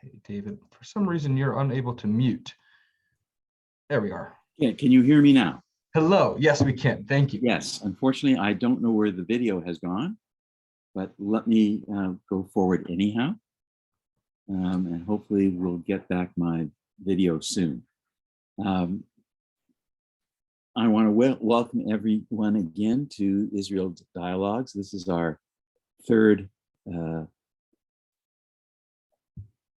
Okay, David, for some reason you're unable to mute. There we are. Yeah, can you hear me now? Hello. Yes, we can. Thank you. Yes, unfortunately, I don't know where the video has gone, but let me go forward anyhow. And hopefully we'll get back my video soon. I want to welcome everyone again to Israel Dialogues. This is our third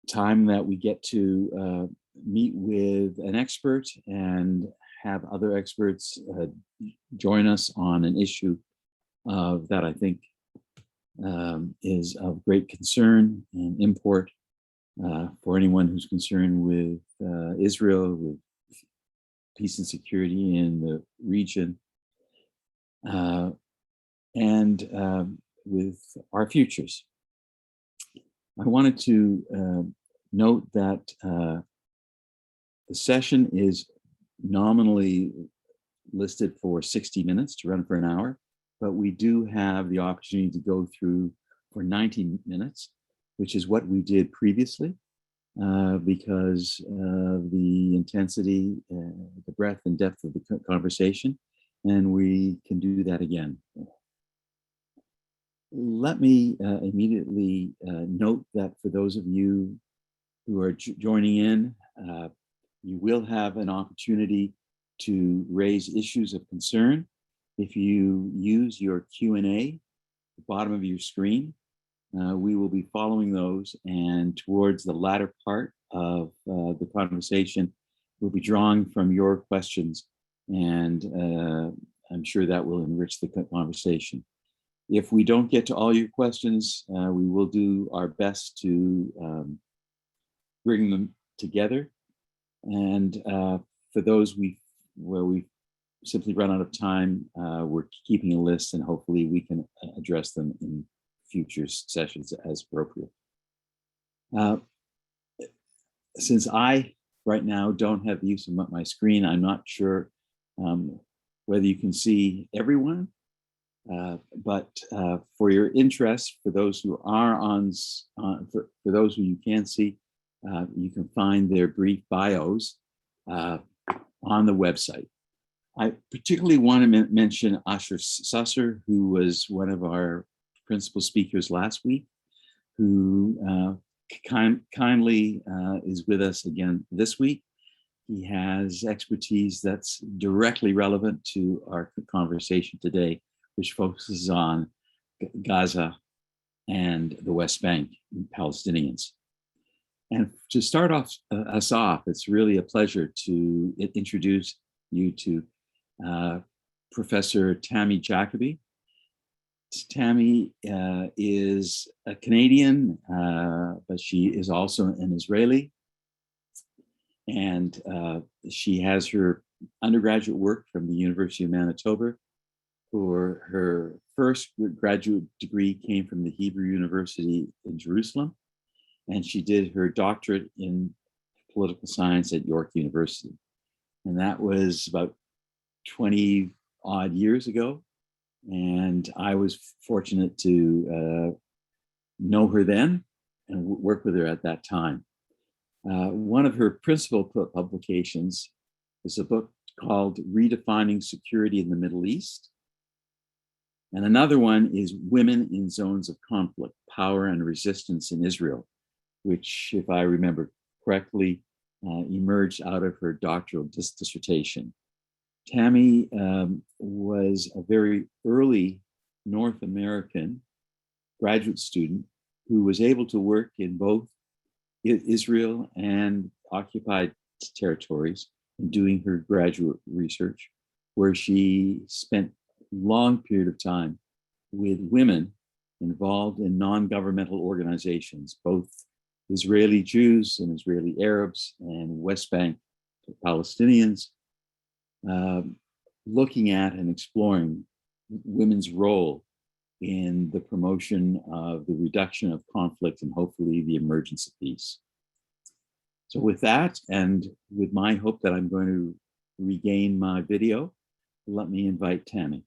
time that we get to meet with an expert and have other experts join us on an issue that I think is of great concern and import for anyone who's concerned with Israel, with peace and security in the region, and with our futures. I wanted to note that the session is nominally listed for 60 minutes to run for an hour, but we do have the opportunity to go through for 90 minutes, which is what we did previously, because of the intensity, the breadth and depth of the conversation, and we can do that again. Let me immediately note that for those of you who are joining in, you will have an opportunity to raise issues of concern. If you use your Q&A at the bottom of your screen, we will be following those, and towards the latter part of the conversation, we'll be drawing from your questions, and I'm sure that will enrich the conversation. If we don't get to all your questions, we will do our best to bring them together. And for those where we simply run out of time, we're keeping a list, and hopefully we can address them in future sessions as appropriate. Since I right now don't have the use of my screen, I'm not sure whether you can see everyone, but for your interest, for those who are for those who you can see, you can find their brief bios on the website. I particularly want to mention Asher Susser, who was one of our principal speakers last week, who kindly is with us again this week. He has expertise that's directly relevant to our conversation today, which focuses on Gaza and the West Bank and Palestinians. And to start us off, it's really a pleasure to introduce you to Professor Tammy Jacoby. Tammy is a Canadian, but she is also an Israeli. And she has her undergraduate work from the University of Manitoba. For her first graduate degree came from the Hebrew University in Jerusalem. And she did her doctorate in political science at York University. And that was about 20 odd years ago. And I was fortunate to know her then and work with her at that time. One of her principal publications is a book called Redefining Security in the Middle East. And another one is Women in Zones of Conflict, Power and Resistance in Israel, which, if I remember correctly, emerged out of her doctoral dissertation. Tammy was a very early North American graduate student who was able to work in both Israel and occupied territories in doing her graduate research, where she spent a long period of time with women involved in non-governmental organizations, both Israeli Jews and Israeli Arabs and West Bank Palestinians, looking at and exploring women's role in the promotion of the reduction of conflict and hopefully the emergence of peace. So with that, and with my hope that I'm going to regain my video, let me invite Tammy.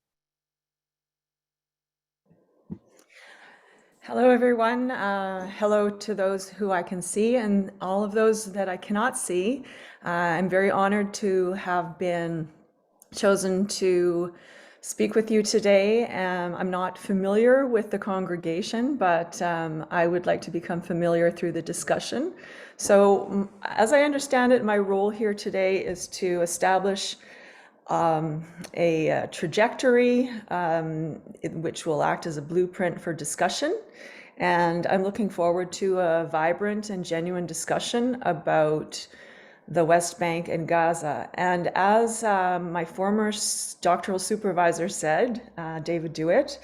Hello, everyone. Hello to those who I can see and all of those that I cannot see. I'm very honored to have been chosen to speak with you today. I'm not familiar with the congregation, but I would like to become familiar through the discussion. So, as I understand it, my role here today is to establish a trajectory which will act as a blueprint for discussion. And I'm looking forward to a vibrant and genuine discussion about the West Bank and Gaza. And as my former doctoral supervisor said, David Dewitt,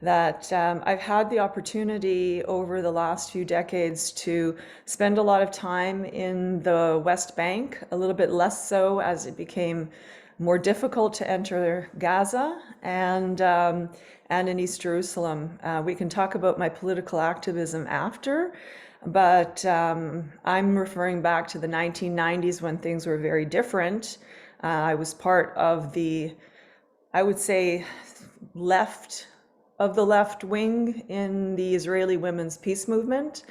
that I've had the opportunity over the last few decades to spend a lot of time in the West Bank, a little bit less so as it became more difficult to enter Gaza and in East Jerusalem. We can talk about my political activism after, but I'm referring back to the 1990s when things were very different. I was part of the, I would say, left wing in the Israeli women's peace movement.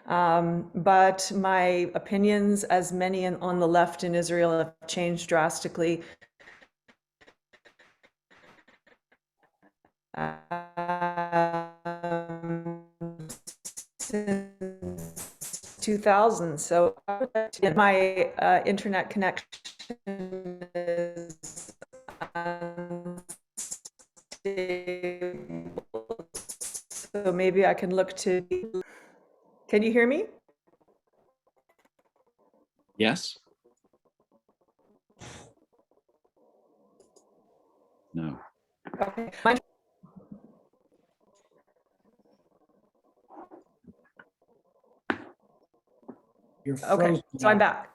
But my opinions, as many on the left in Israel, have changed drastically since 2000. So my internet connection is unstable. So maybe I can look to. Can you hear me? Yes? No. Okay. You're Okay, frozen. so I'm back.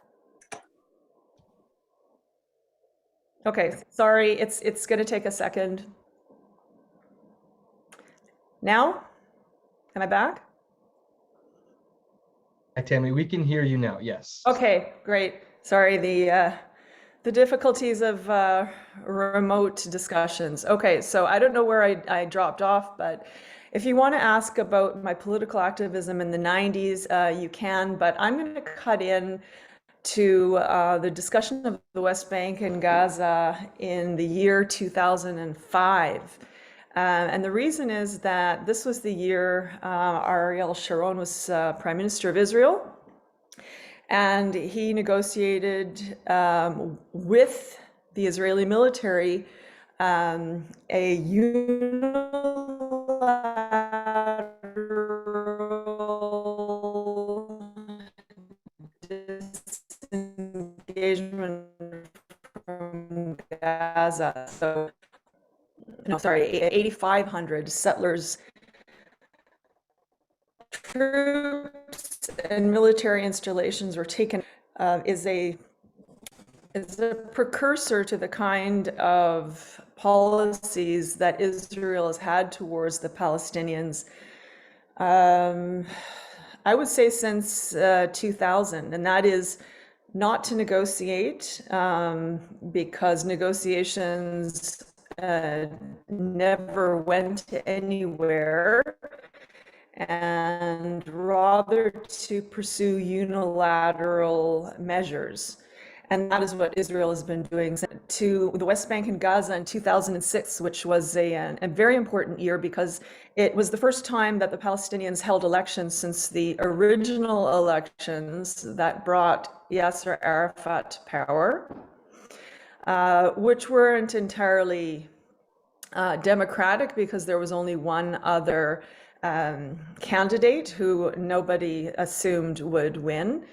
Okay, sorry, it's going to take a second. Now, am I back? Hi, Tammy, we can hear you now. Yes. Okay, great. Sorry, the difficulties of remote discussions. Okay, so I don't know where I dropped off, but if you want to ask about my political activism in the 90s, you can, but I'm going to cut in to the discussion of the West Bank and Gaza in the year 2005. And the reason is that this was the year Ariel Sharon was Prime Minister of Israel. And he negotiated with the Israeli military a unilateral disengagement from Gaza. So, no, sorry, 8,500 settlers, troops, and military installations were taken. Is a precursor to the kind of policies that Israel has had towards the Palestinians. I would say since 2000, and that is not to negotiate because negotiations never went anywhere, and rather to pursue unilateral measures. And that is what Israel has been doing to the West Bank and Gaza in 2006, which was a very important year because it was the first time that the Palestinians held elections since the original elections that brought Yasser Arafat to power, which weren't entirely democratic because there was only one other candidate who nobody assumed would win.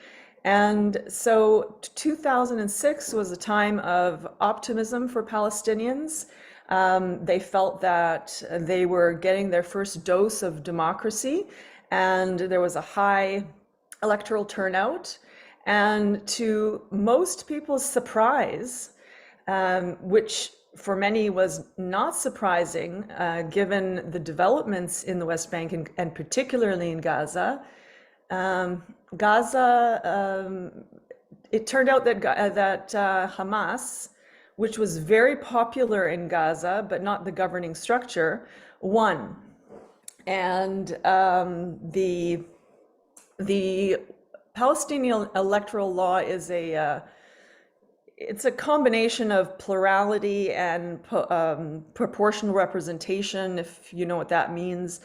And so 2006 was a time of optimism for Palestinians. They felt that they were getting their first dose of democracy, and there was a high electoral turnout. And to most people's surprise, which for many was not surprising, given the developments in the West Bank and particularly in Gaza, it turned out that Hamas, which was very popular in Gaza, but not the governing structure, won. And the Palestinian electoral law is it's a combination of plurality and proportional representation, if you know what that means.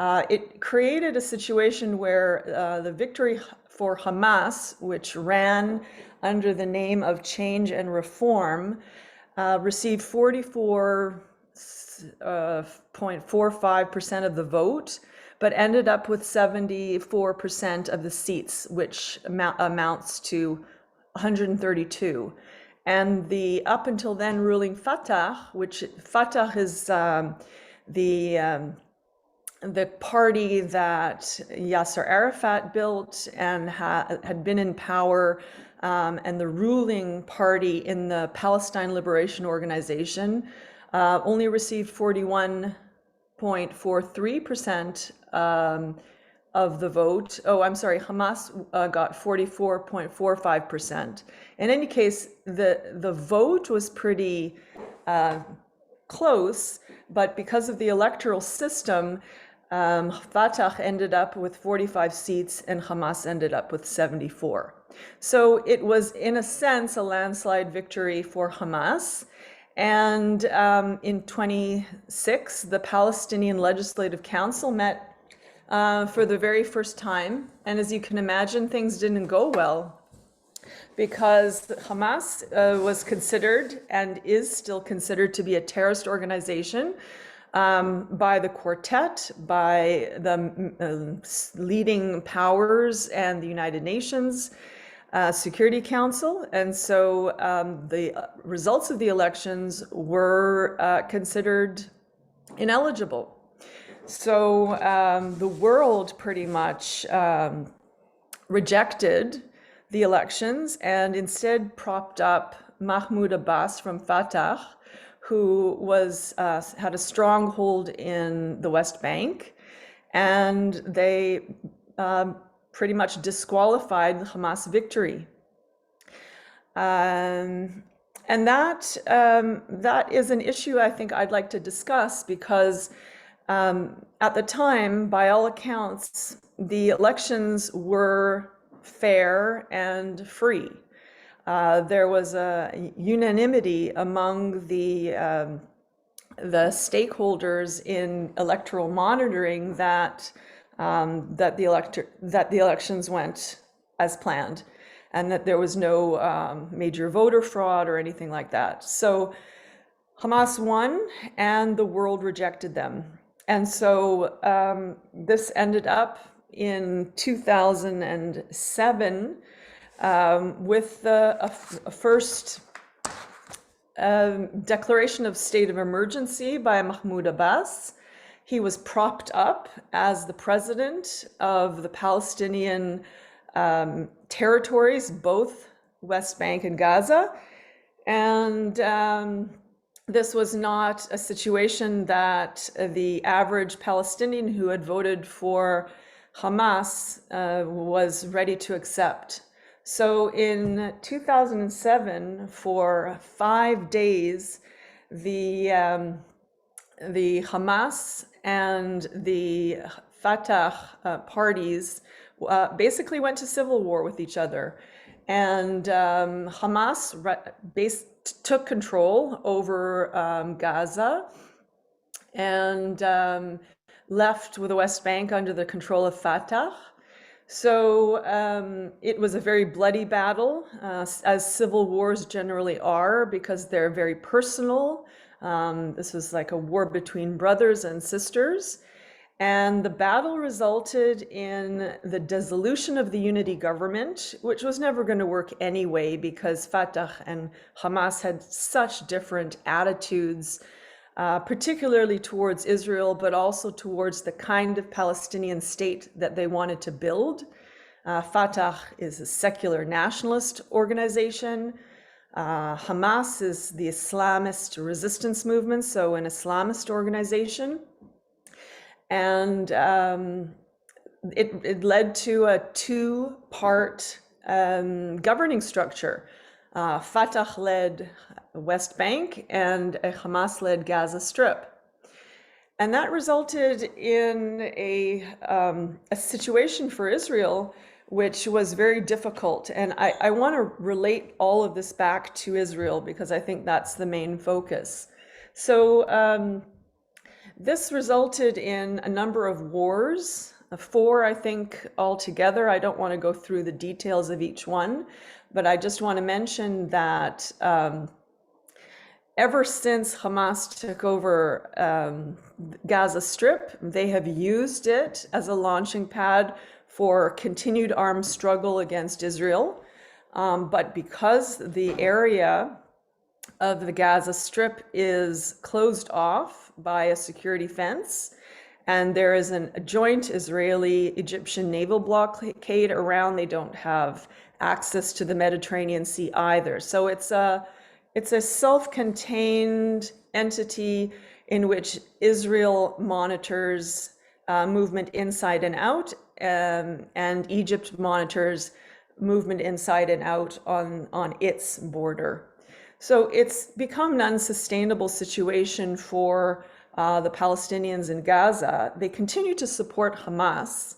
It created a situation where the victory for Hamas, which ran under the name of Change and Reform, received 44.45% of the vote, but ended up with 74% of the seats, which amounts to 132. And the up until then ruling Fatah, which Fatah is the party that Yasser Arafat built and had been in power, and the ruling party in the Palestine Liberation Organization only received 41.43% of the vote. Oh, I'm sorry, Hamas got 44.45%. In any case, the vote was pretty close, but because of the electoral system, Fatah ended up with 45 seats and Hamas ended up with 74. So it was, in a sense, a landslide victory for Hamas. And in 26, the Palestinian Legislative Council met for the very first time. And as you can imagine, things didn't go well because Hamas was considered and is still considered to be a terrorist organization by the quartet, by the leading powers and the United Nations Security Council. And so the results of the elections were considered ineligible. So the world pretty much rejected the elections and instead propped up Mahmoud Abbas from Fatah, who had a stronghold in the West Bank, and they pretty much disqualified the Hamas victory. And that is an issue I think I'd like to discuss because at the time, by all accounts, the elections were fair and free. There was a unanimity among the stakeholders in electoral monitoring that the elections went as planned, and that there was no major voter fraud or anything like that. So Hamas won, and the world rejected them. And so this ended up in 2007 with a first declaration of state of emergency by Mahmoud Abbas. He was propped up as the president of the Palestinian territories, both West Bank and Gaza. And this was not a situation that the average Palestinian who had voted for Hamas was ready to accept. So in 2007, for 5 days, the Hamas and the Fatah parties basically went to civil war with each other. And Hamas took control over Gaza and left with the West Bank under the control of Fatah. So it was a very bloody battle, as civil wars generally are, because they're very personal. This was like a war between brothers and sisters. And the battle resulted in the dissolution of the unity government, which was never going to work anyway, because Fatah and Hamas had such different attitudes, particularly towards Israel, but also towards the kind of Palestinian state that they wanted to build. Fatah is a secular nationalist organization. Hamas is the Islamist resistance movement, so an Islamist organization. And it led to a two-part governing structure. Fatah led West Bank and Hamas led Gaza Strip. And that resulted in a situation for Israel which was very difficult. And I want to relate all of this back to Israel because I think that's the main focus. So this resulted in a number of wars, 4, I think, altogether. I don't want to go through the details of each one, but I just want to mention that ever since Hamas took over Gaza Strip, they have used it as a launching pad for continued armed struggle against Israel. But because the area of the Gaza Strip is closed off by a security fence, and there is a joint Israeli-Egyptian naval blockade around, they don't have access to the Mediterranean Sea either. So it's a self-contained entity in which Israel monitors movement inside and out, and Egypt monitors movement inside and out on its border. So it's become an unsustainable situation for the Palestinians in Gaza. They continue to support Hamas.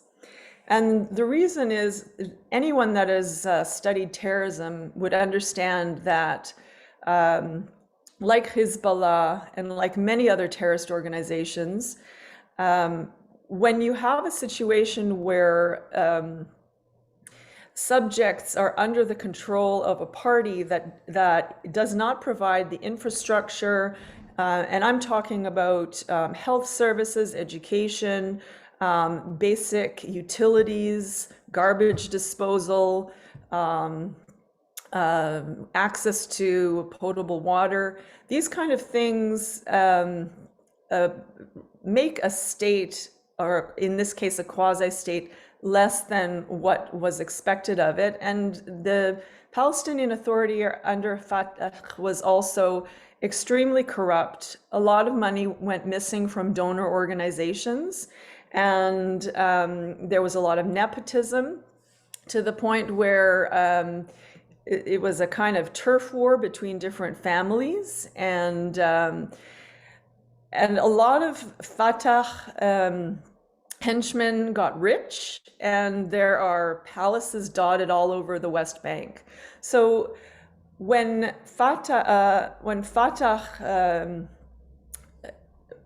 And the reason is anyone that has studied terrorism would understand that like Hezbollah and like many other terrorist organizations, when you have a situation where subjects are under the control of a party that does not provide the infrastructure, and I'm talking about health services, education, basic utilities, garbage disposal, access to potable water. These kind of things make a state, or in this case, a quasi-state, less than what was expected of it. And the Palestinian Authority under Fatah was also extremely corrupt. A lot of money went missing from donor organizations, and there was a lot of nepotism to the point where it was a kind of turf war between different families, and a lot of Fatah henchmen got rich, and there are palaces dotted all over the West Bank. So when Fatah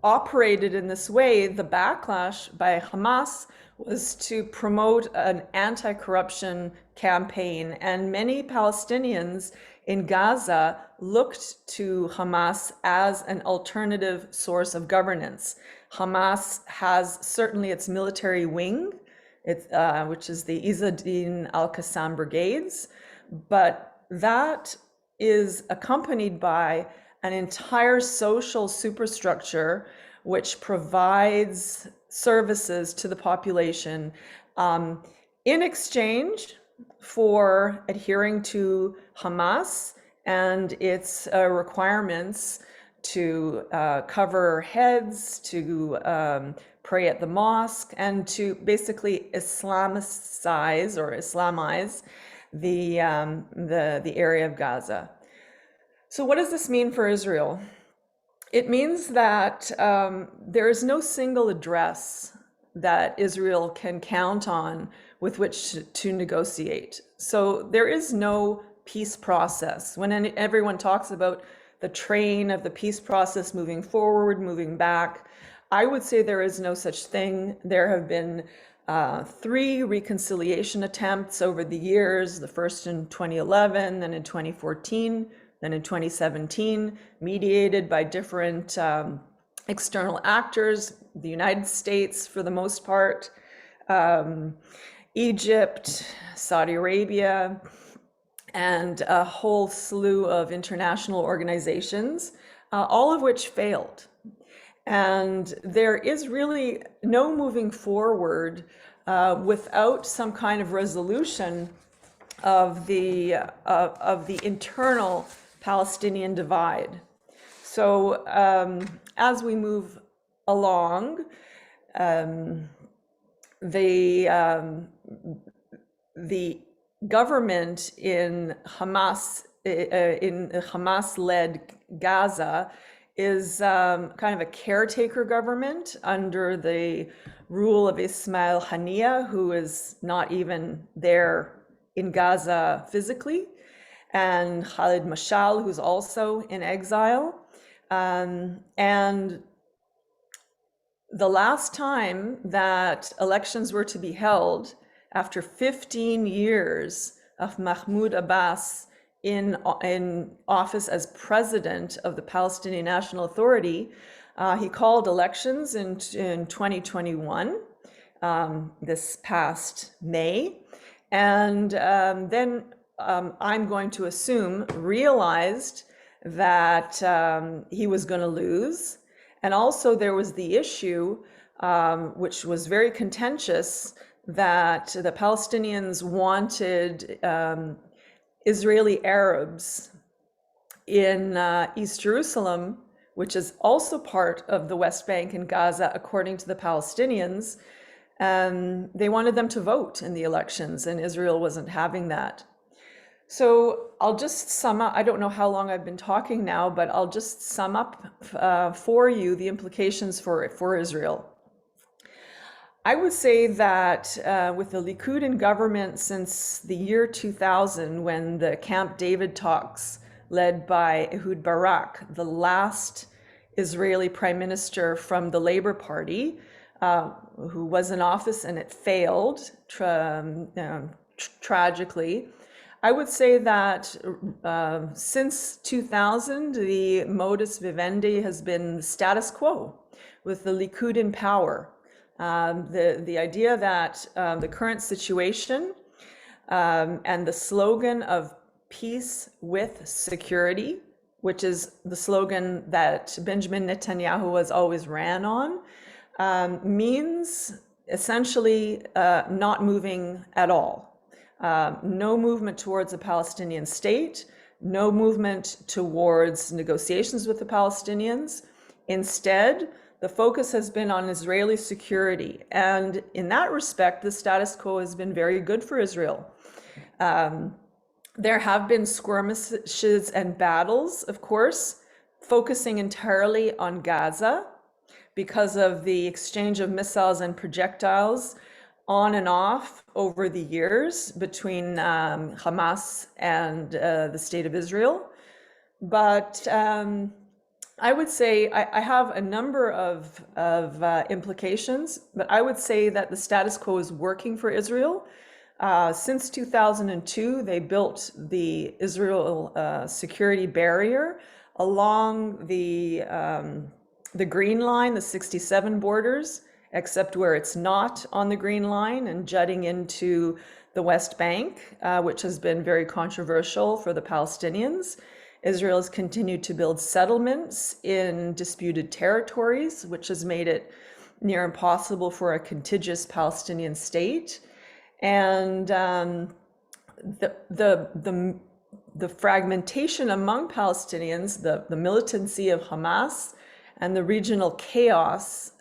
operated in this way, the backlash by Hamas was to promote an anti-corruption campaign, and many Palestinians in Gaza looked to Hamas as an alternative source of governance. Hamas has certainly its military wing, which is the Izz-ad-Din al-Qassam brigades, but that is accompanied by an entire social superstructure which provides services to the population in exchange for adhering to Hamas and its requirements to cover heads, to pray at the mosque, and to basically Islamicize or Islamize the area of Gaza. So what does this mean for Israel? It means that there is no single address that Israel can count on with which to negotiate. So there is no peace process. When everyone talks about the train of the peace process moving forward, moving back, I would say there is no such thing. There have been 3 reconciliation attempts over the years, the first in 2011, then in 2014, then in 2017, mediated by different external actors, the United States for the most part, Egypt, Saudi Arabia, and a whole slew of international organizations, all of which failed. And there is really no moving forward without some kind of resolution of the internal Palestinian divide. So as we move along, the government in Hamas, in Hamas-led Gaza, is kind of a caretaker government under the rule of Ismail Haniyeh, who is not even there in Gaza physically, and Khalid Mashal, who's also in exile. And the last time that elections were to be held, after 15 years of Mahmoud Abbas in office as president of the Palestinian National Authority, he called elections in 2021, this past May, and then I'm going to assume realized that he was going to lose. And also there was the issue, which was very contentious, that the Palestinians wanted Israeli Arabs in East Jerusalem, which is also part of the West Bank and Gaza, according to the Palestinians. They wanted them to vote in the elections, and Israel wasn't having that. So I'll just sum up. I don't know how long I've been talking now, but I'll just sum up for you the implications for Israel. I would say that with the Likud in government since the year 2000, when the Camp David talks led by Ehud Barak, the last Israeli prime minister from the Labour Party, who was in office and it failed tragically, I would say that since 2000, the modus vivendi has been status quo with the Likud in power. The idea that the current situation and the slogan of peace with security, which is the slogan that Benjamin Netanyahu has always ran on, means essentially not moving at all. No movement towards a Palestinian state, no movement towards negotiations with the Palestinians. Instead, the focus has been on Israeli security. And in that respect, the status quo has been very good for Israel. There have been skirmishes and battles, of course, focusing entirely on Gaza because of the exchange of missiles and projectiles on and off over the years between Hamas and the State of Israel. But I would say I have a number of implications, but I would say that the status quo is working for Israel. Since 2002, they built the Israel security barrier along the Green Line, the 67 borders, except where it's not on the Green Line and jutting into the West Bank, which has been very controversial for the Palestinians. Israel has continued to build settlements in disputed territories, which has made it near impossible for a contiguous Palestinian state. And the fragmentation among Palestinians, the militancy of Hamas, and the regional chaos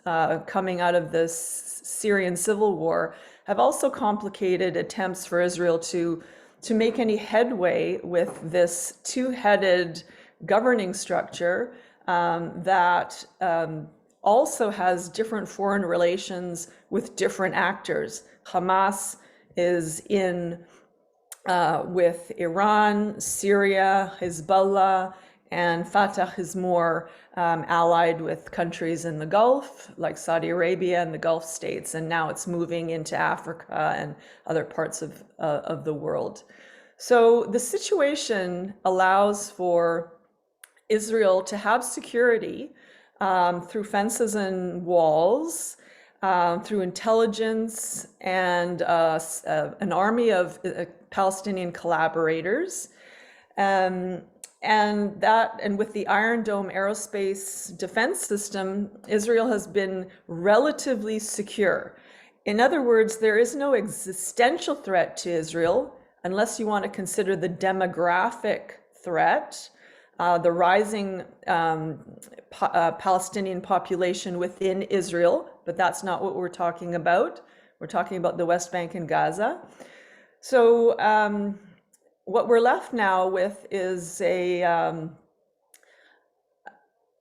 coming out of this Syrian civil war have also complicated attempts for Israel to make any headway with this two-headed governing structure that also has different foreign relations with different actors. Hamas is in with Iran, Syria, Hezbollah, and Fatah is more allied with countries in the Gulf, like Saudi Arabia and the Gulf states, and now it's moving into Africa and other parts of the world. So the situation allows for Israel to have security through fences and walls, through intelligence and an army of Palestinian collaborators. And with the Iron Dome aerospace defense system, Israel has been relatively secure. In other words, there is no existential threat to Israel unless you want to consider the demographic threat, the rising Palestinian population within Israel, but that's not what we're talking about. We're talking about the West Bank and Gaza. So what we're left now with is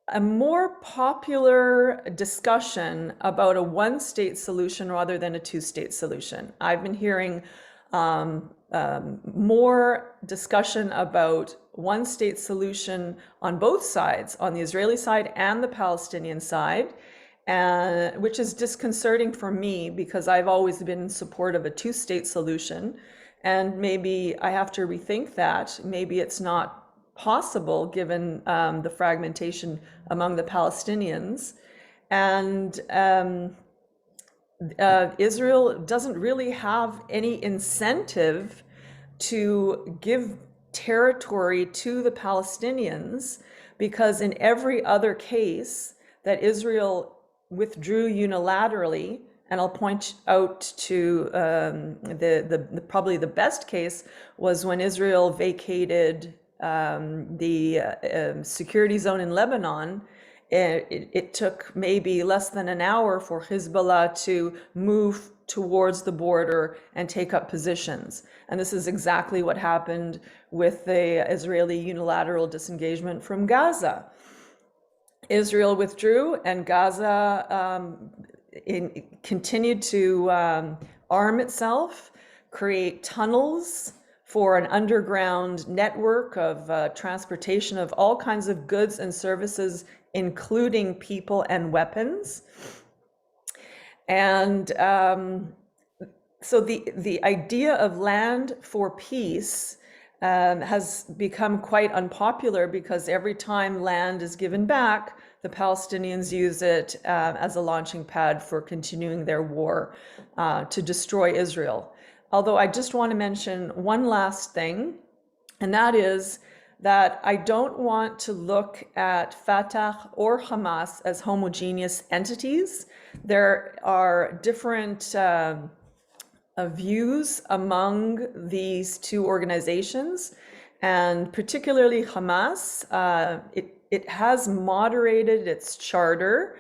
a more popular discussion about a one-state solution rather than a two-state solution. I've been hearing more discussion about one-state solution on both sides, on the Israeli side and the Palestinian side, and which is disconcerting for me because I've always been in support of a two-state solution. And maybe I have to rethink that. Maybe it's not possible given the fragmentation among the Palestinians. And Israel doesn't really have any incentive to give territory to the Palestinians because in every other case that Israel withdrew unilaterally, and I'll point out to probably the best case was when Israel vacated the security zone in Lebanon. It took maybe less than an hour for Hezbollah to move towards the border and take up positions. And this is exactly what happened with the Israeli unilateral disengagement from Gaza. Israel withdrew and Gaza continued to arm itself, create tunnels for an underground network of transportation of all kinds of goods and services, including people and weapons. And so the idea of land for peace has become quite unpopular because every time land is given back, the Palestinians use it as a launching pad for continuing their war to destroy Israel. Although I just want to mention one last thing, and that is that I don't want to look at Fatah or Hamas as homogeneous entities. There are different views among these two organizations, and particularly Hamas. It has moderated its charter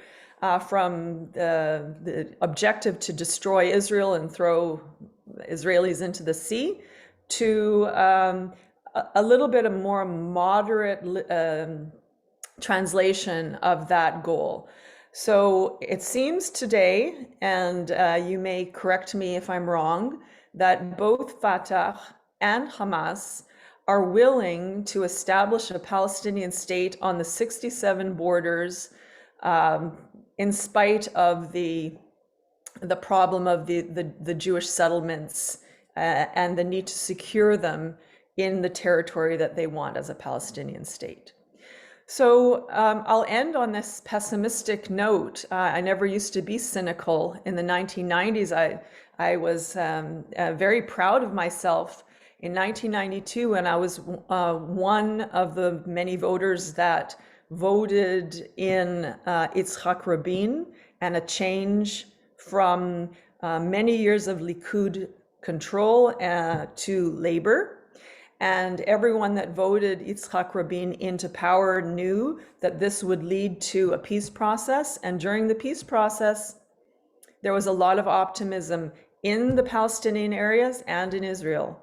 from the objective to destroy Israel and throw Israelis into the sea to a little bit of more moderate translation of that goal. So it seems today, and you may correct me if I'm wrong, that both Fatah and Hamas are willing to establish a Palestinian state on the 67 borders in spite of the problem of the Jewish settlements and the need to secure them in the territory that they want as a Palestinian state. So I'll end on this pessimistic note. I never used to be cynical. In the 1990s, I was very proud of myself. In 1992, when I was one of the many voters that voted in Yitzhak Rabin and a change from many years of Likud control to Labor. And everyone that voted Yitzhak Rabin into power knew that this would lead to a peace process. And during the peace process, there was a lot of optimism in the Palestinian areas and in Israel.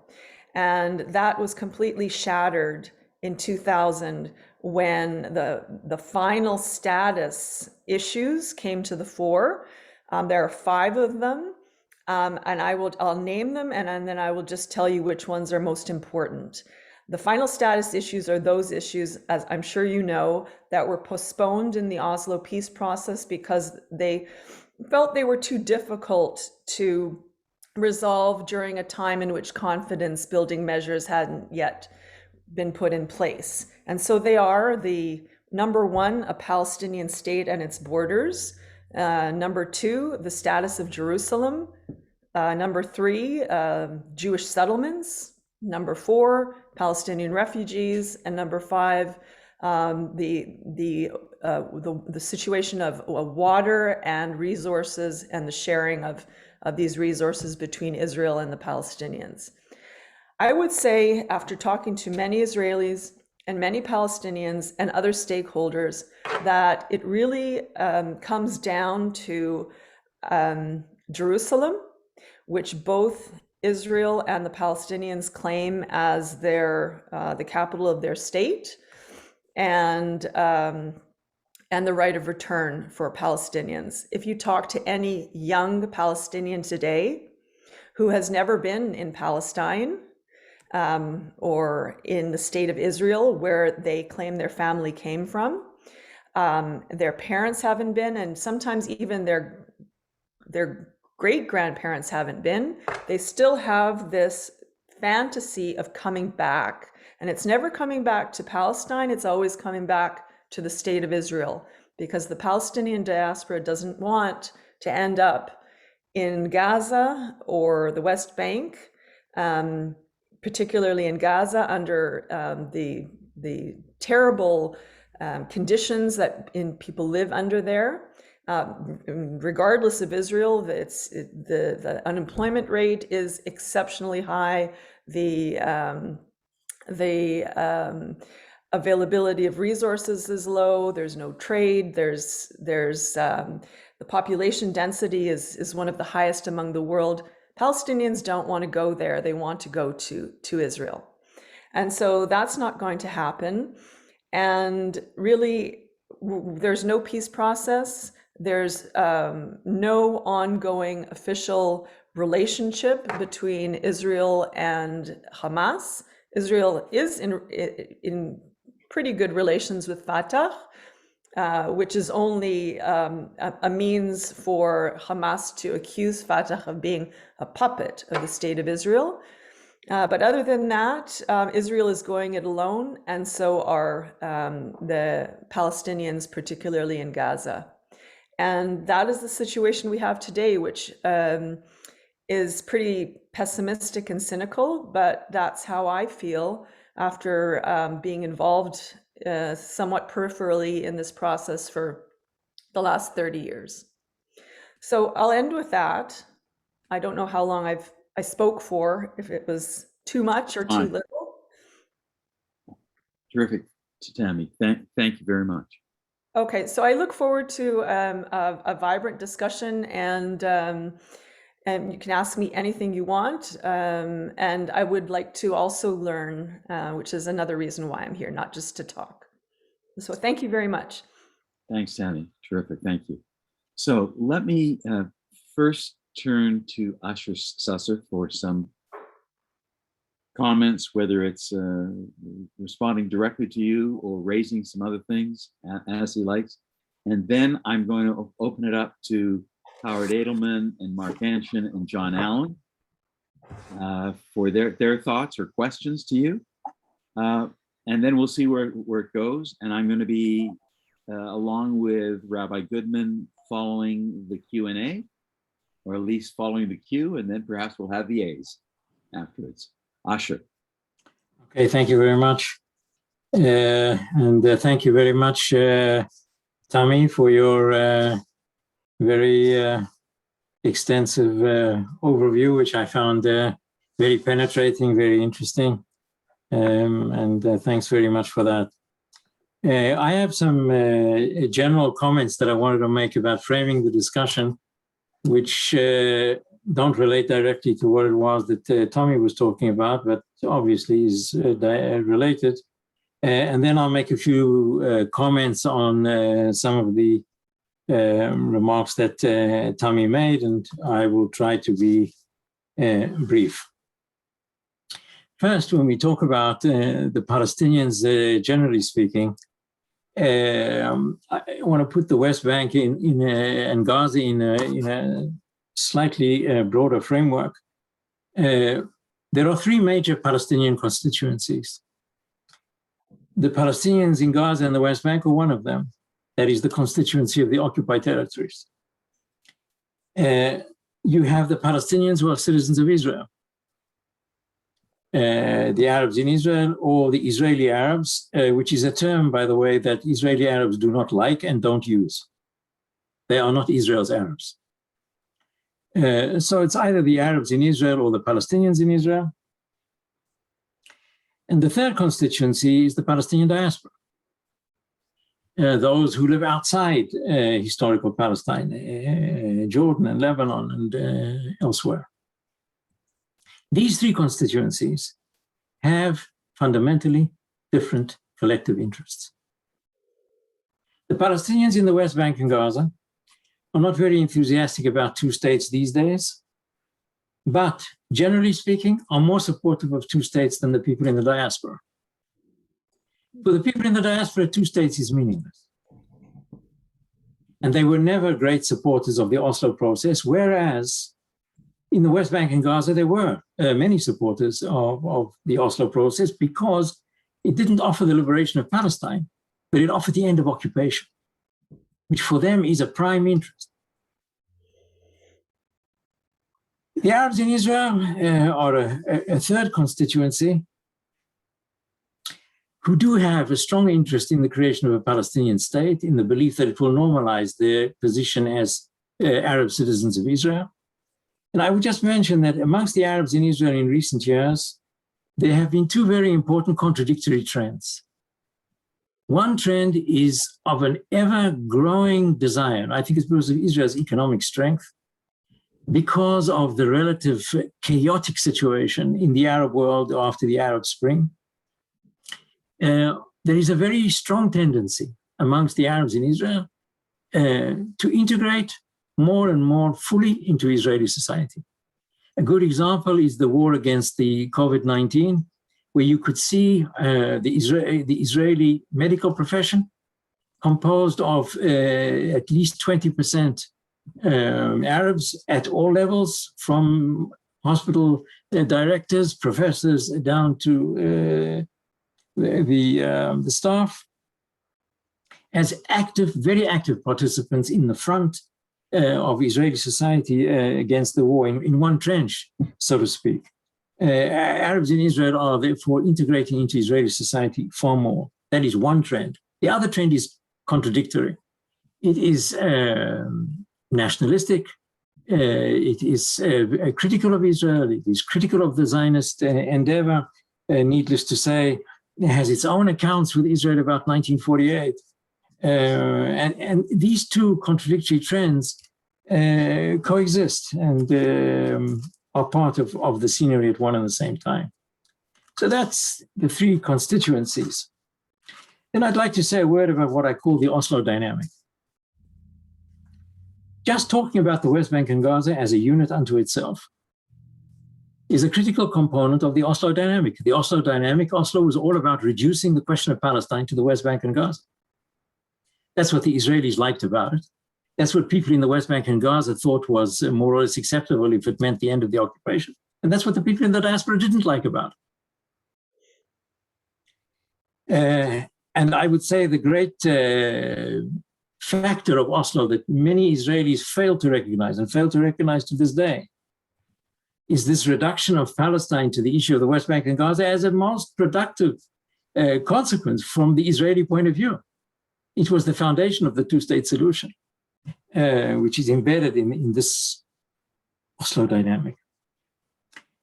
And that was completely shattered in 2000 when the final status issues came to the fore. There are 5 of them. And I'll name them and then I will just tell you which ones are most important. The final status issues are those issues, as I'm sure you know, that were postponed in the Oslo peace process because they felt they were too difficult to resolve during a time in which confidence building measures hadn't yet been put in place. And so they are the number 1, a Palestinian state and its borders. Number 2, the status of Jerusalem. Number 3, Jewish settlements. Number 4, Palestinian refugees. And number 5, the situation of water and resources and the sharing of these resources between Israel and the Palestinians. I would say, after talking to many Israelis and many Palestinians and other stakeholders, that it really comes down to Jerusalem, which both Israel and the Palestinians claim as the capital of their state, and and the right of return for Palestinians. If you talk to any young Palestinian today who has never been in Palestine or in the state of Israel where they claim their family came from, their parents haven't been, and sometimes even their great-grandparents haven't been, they still have this fantasy of coming back. And it's never coming back to Palestine, it's always coming back to the state of Israel, because the Palestinian diaspora doesn't want to end up in Gaza or the West Bank, particularly in Gaza under the terrible conditions that people live under there. Regardless of Israel, the unemployment rate is exceptionally high. The availability of resources is low. There's no trade. There's the population density is one of the highest among the world. Palestinians don't want to go there. They want to go to Israel. And so that's not going to happen. And really, there's no peace process. There's no ongoing official relationship between Israel and Hamas. Israel is in pretty good relations with Fatah, which is only a means for Hamas to accuse Fatah of being a puppet of the state of Israel. But other than that, Israel is going it alone, and so are the Palestinians, particularly in Gaza. And that is the situation we have today, which is pretty pessimistic and cynical, but that's how I feel after being involved somewhat peripherally in this process for the last 30 years. So I'll end with that. I don't know how long I spoke for, if it was too much or too little. Terrific, Tammy. Thank you very much. Okay, so I look forward to a vibrant discussion, and you can ask me anything you want. And I would like to also learn, which is another reason why I'm here, not just to talk. So thank you very much. Thanks, Tammy. Terrific. Thank you. So let me first turn to Asher Susser for some comments, whether it's responding directly to you or raising some other things as he likes. And then I'm going to open it up to Howard Edelman and Mark Anshin and John Allen for their thoughts or questions to you. And then we'll see where it goes. And I'm going to be, along with Rabbi Goodman, following the Q&A, or at least following the queue, and then perhaps we'll have the A's afterwards. Asher. Okay, thank you very much. And thank you very much, Tammy, for your very extensive overview, which I found very penetrating, very interesting. And thanks very much for that. I have some general comments that I wanted to make about framing the discussion, which don't relate directly to what it was that Tommy was talking about, but obviously is related. And then I'll make a few comments on some of the remarks that Tommy made, and I will try to be brief. First, when we talk about the Palestinians, generally speaking, I want to put the West Bank and Gaza in a slightly broader framework. There are three major Palestinian constituencies. The Palestinians in Gaza and the West Bank are one of them. That is the constituency of the occupied territories. You have the Palestinians who are citizens of Israel. The Arabs in Israel, or the Israeli Arabs, which is a term, by the way, that Israeli Arabs do not like and don't use. They are not Israel's Arabs. So it's either the Arabs in Israel or the Palestinians in Israel. And the third constituency is the Palestinian diaspora. Those who live outside historical Palestine, Jordan and Lebanon and elsewhere. These three constituencies have fundamentally different collective interests. The Palestinians in the West Bank and Gaza are not very enthusiastic about two states these days, but generally speaking, are more supportive of two states than the people in the diaspora. For the people in the diaspora, two states is meaningless. And they were never great supporters of the Oslo process, whereas in the West Bank and Gaza, there were many supporters of the Oslo process because it didn't offer the liberation of Palestine, but it offered the end of occupation, which for them is a prime interest. The Arabs in Israel are a third constituency who do have a strong interest in the creation of a Palestinian state, in the belief that it will normalize their position as Arab citizens of Israel. And I would just mention that amongst the Arabs in Israel in recent years, there have been two very important contradictory trends. One trend is of an ever-growing desire, I think it's because of Israel's economic strength, because of the relative chaotic situation in the Arab world after the Arab Spring. There is a very strong tendency amongst the Arabs in Israel to integrate more and more fully into Israeli society. A good example is the war against the COVID-19, where you could see the Israeli medical profession composed of at least 20% Arabs at all levels, from hospital directors, professors, down to the staff, as active, very active participants in the front of Israeli society against the war in one trench, so to speak. Arabs in Israel are therefore integrating into Israeli society far more. That is one trend. The other trend is contradictory. It is nationalistic. It is critical of Israel. It is critical of the Zionist endeavor. Needless to say, it has its own accounts with Israel about 1948. And these two contradictory trends coexist and are part of the scenery at one and the same time. So that's the three constituencies. Then I'd like to say a word about what I call the Oslo dynamic. Just talking about the West Bank and Gaza as a unit unto itself is a critical component of the Oslo dynamic. The Oslo dynamic, Oslo was all about reducing the question of Palestine to the West Bank and Gaza. That's what the Israelis liked about it. That's what people in the West Bank and Gaza thought was more or less acceptable if it meant the end of the occupation. And that's what the people in the diaspora didn't like about it. And I would say the great factor of Oslo that many Israelis fail to recognize and fail to recognize to this day is this reduction of Palestine to the issue of the West Bank and Gaza as a most productive consequence from the Israeli point of view. It was the foundation of the two-state solution, which is embedded in this Oslo dynamic.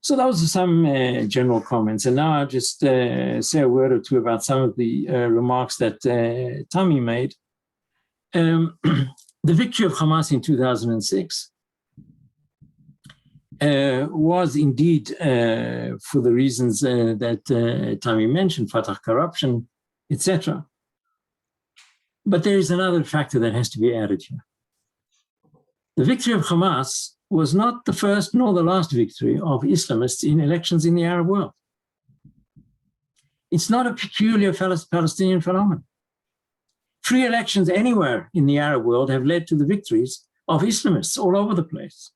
So those are some general comments. And now I'll just say a word or two about some of the remarks that Tami made. The victory of Hamas in 2006 was indeed, for the reasons that Tami mentioned, Fatah corruption, etc. But there is another factor that has to be added here. The victory of Hamas was not the first nor the last victory of Islamists in elections in the Arab world. It's not a peculiar Palestinian phenomenon. Free elections anywhere in the Arab world have led to the victories of Islamists all over the place.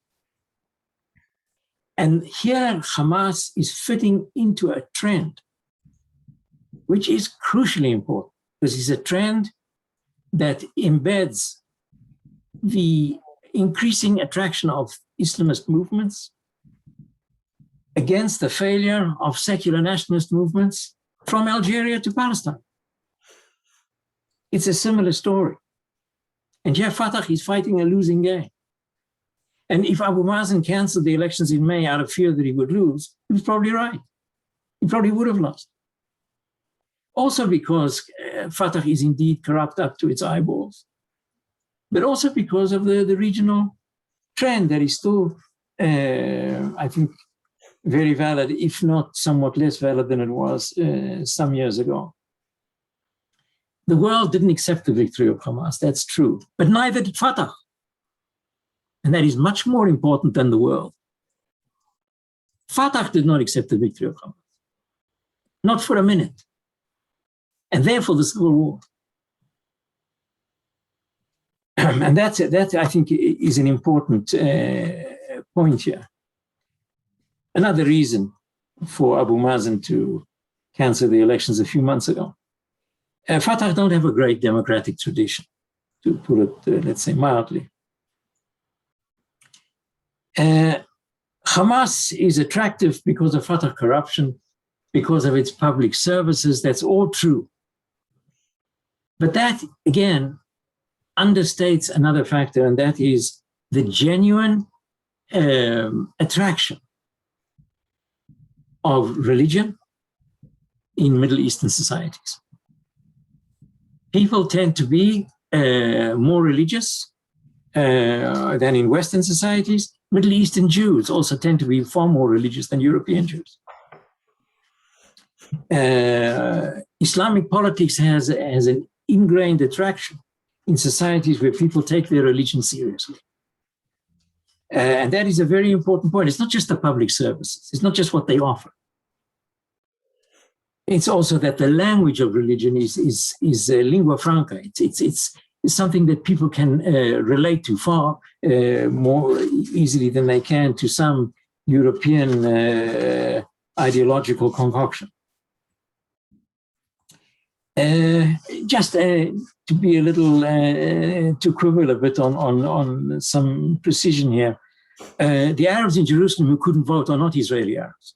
And here Hamas is fitting into a trend, which is crucially important, because it's a trend that embeds the increasing attraction of Islamist movements against the failure of secular nationalist movements from Algeria to Palestine. It's a similar story. And here Fatah is fighting a losing game. And if Abu Mazen canceled the elections in May out of fear that he would lose, he was probably right. He probably would have lost. Also because Fatah is indeed corrupt up to its eyeballs, but also because of the regional trend that is still, I think, very valid, if not somewhat less valid than it was some years ago. The world didn't accept the victory of Hamas, that's true, but neither did Fatah. And that is much more important than the world. Fatah did not accept the victory of Hamas, not for a minute. And therefore the civil war. And that I think is an important point here. Another reason for Abu Mazen to cancel the elections a few months ago. Fatah don't have a great democratic tradition, to put it, let's say, mildly. Hamas is attractive because of Fatah corruption, because of its public services. That's all true. But that, again, understates another factor, and that is the genuine attraction of religion in Middle Eastern societies. People tend to be more religious than in Western societies. Middle Eastern Jews also tend to be far more religious than European Jews. Islamic politics has an ingrained attraction in societies where people take their religion seriously. And that is a very important point. It's not just the public services. It's not just what they offer. It's also that the language of religion is lingua franca. It's something that people can relate to far more easily than they can to some European ideological concoction. Just to be a little, to quibble a bit on some precision here, the Arabs in Jerusalem who couldn't vote are not Israeli Arabs.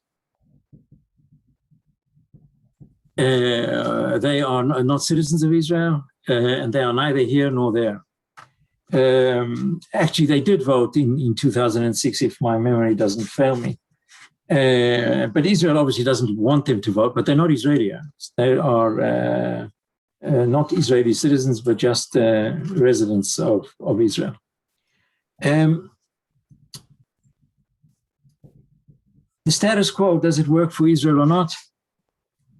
They are not citizens of Israel, and they are neither here nor there. Actually, they did vote in 2006, if my memory doesn't fail me. But Israel obviously doesn't want them to vote, but they're not Israeli Arabs. They are not Israeli citizens, but just residents of Israel. The status quo, does it work for Israel or not?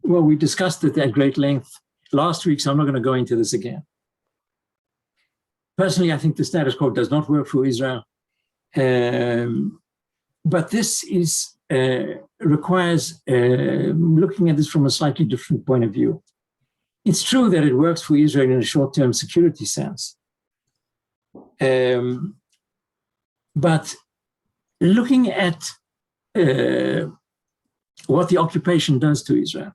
Well, we discussed it at great length last week, so I'm not going to go into this again. Personally, I think the status quo does not work for Israel. But this requires looking at this from a slightly different point of view. It's true that it works for Israel in a short-term security sense. But looking at what the occupation does to Israel,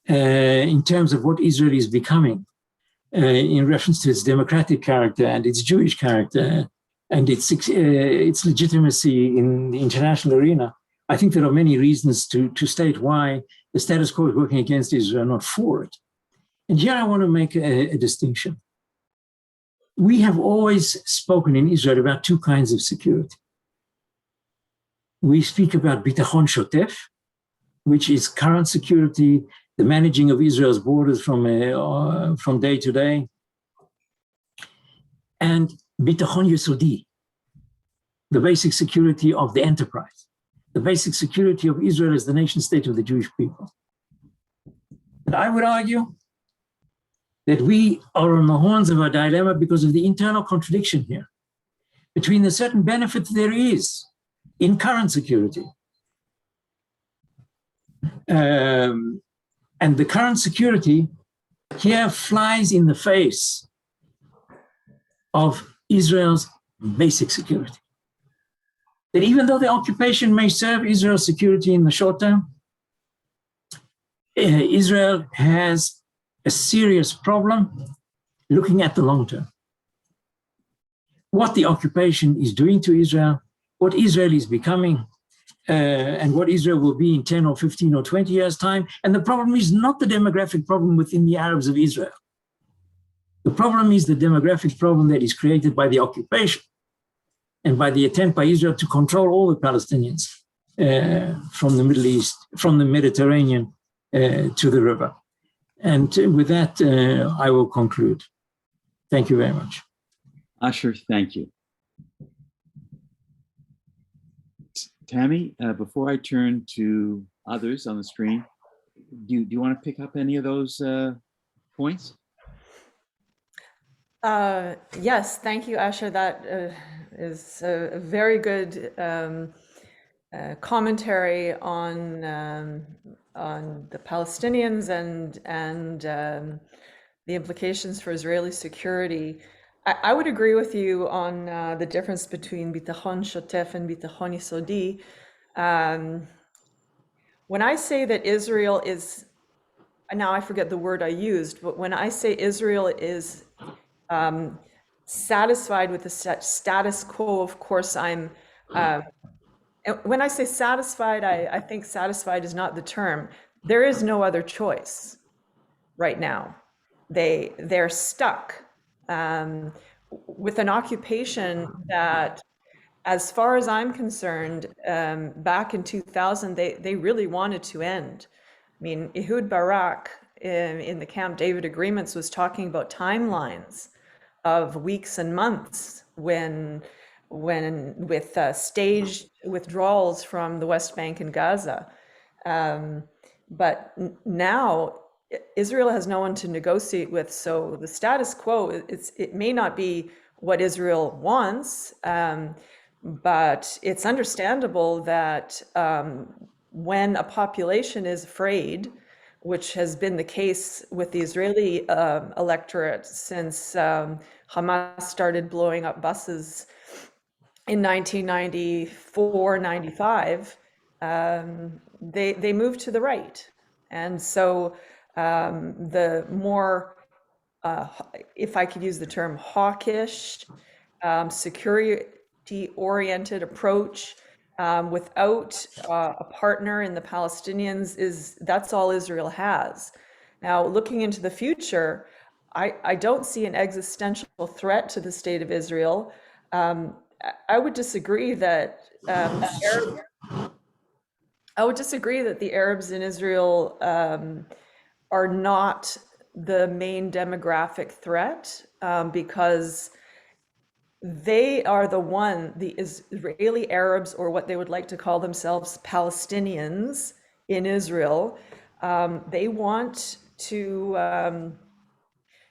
in terms of what Israel is becoming, in reference to its democratic character and its Jewish character, and its legitimacy in the international arena, I think there are many reasons to state why the status quo is working against Israel, not for it. And here I want to make a distinction. We have always spoken in Israel about two kinds of security. We speak about bitachon shotef, which is current security, the managing of Israel's borders from day to day, and bitachon yesodi, the basic security of the enterprise, the basic security of Israel as the nation state of the Jewish people. And I would argue that we are on the horns of a dilemma because of the internal contradiction here between the certain benefit there is in current security and the current security here flies in the face of Israel's basic security. That even though the occupation may serve Israel's security in the short term, Israel has a serious problem looking at the long term. What the occupation is doing to Israel, what Israel is becoming, and what Israel will be in 10 or 15 or 20 years' time. And the problem is not the demographic problem within the Arabs of Israel. The problem is the demographic problem that is created by the occupation and by the attempt by Israel to control all the Palestinians from the Middle East, from the Mediterranean to the river. And with that, I will conclude. Thank you very much. Asher, thank you. Tammy, before I turn to others on the screen, do you want to pick up any of those points? Yes, thank you, Asher. That is a very good commentary on the Palestinians and the implications for Israeli security. I would agree with you on the difference between bitachon shotef and bitachon yisodi. When I say that Israel is, now I forget the word I used, but when I say Israel is satisfied with the status quo, of course, and when I say satisfied, I think satisfied is not the term. There is no other choice right now. They're stuck with an occupation that, as far as I'm concerned, back in 2000, they really wanted to end. I mean, Ehud Barak in the Camp David agreements was talking about timelines of weeks and months when with staged withdrawals from the West Bank and Gaza. But now Israel has no one to negotiate with, so the status quo, it may not be what Israel wants, but it's understandable that when a population is afraid, which has been the case with the Israeli electorate since Hamas started blowing up buses in 1994, 95, they moved to the right. And so the more, if I could use the term hawkish, security-oriented approach without a partner in the Palestinians that's all Israel has. Now, looking into the future, I don't see an existential threat to the state of Israel. I would disagree that the Arabs in Israel are not the main demographic threat because they are the Israeli Arabs, or what they would like to call themselves, Palestinians in Israel. They want to,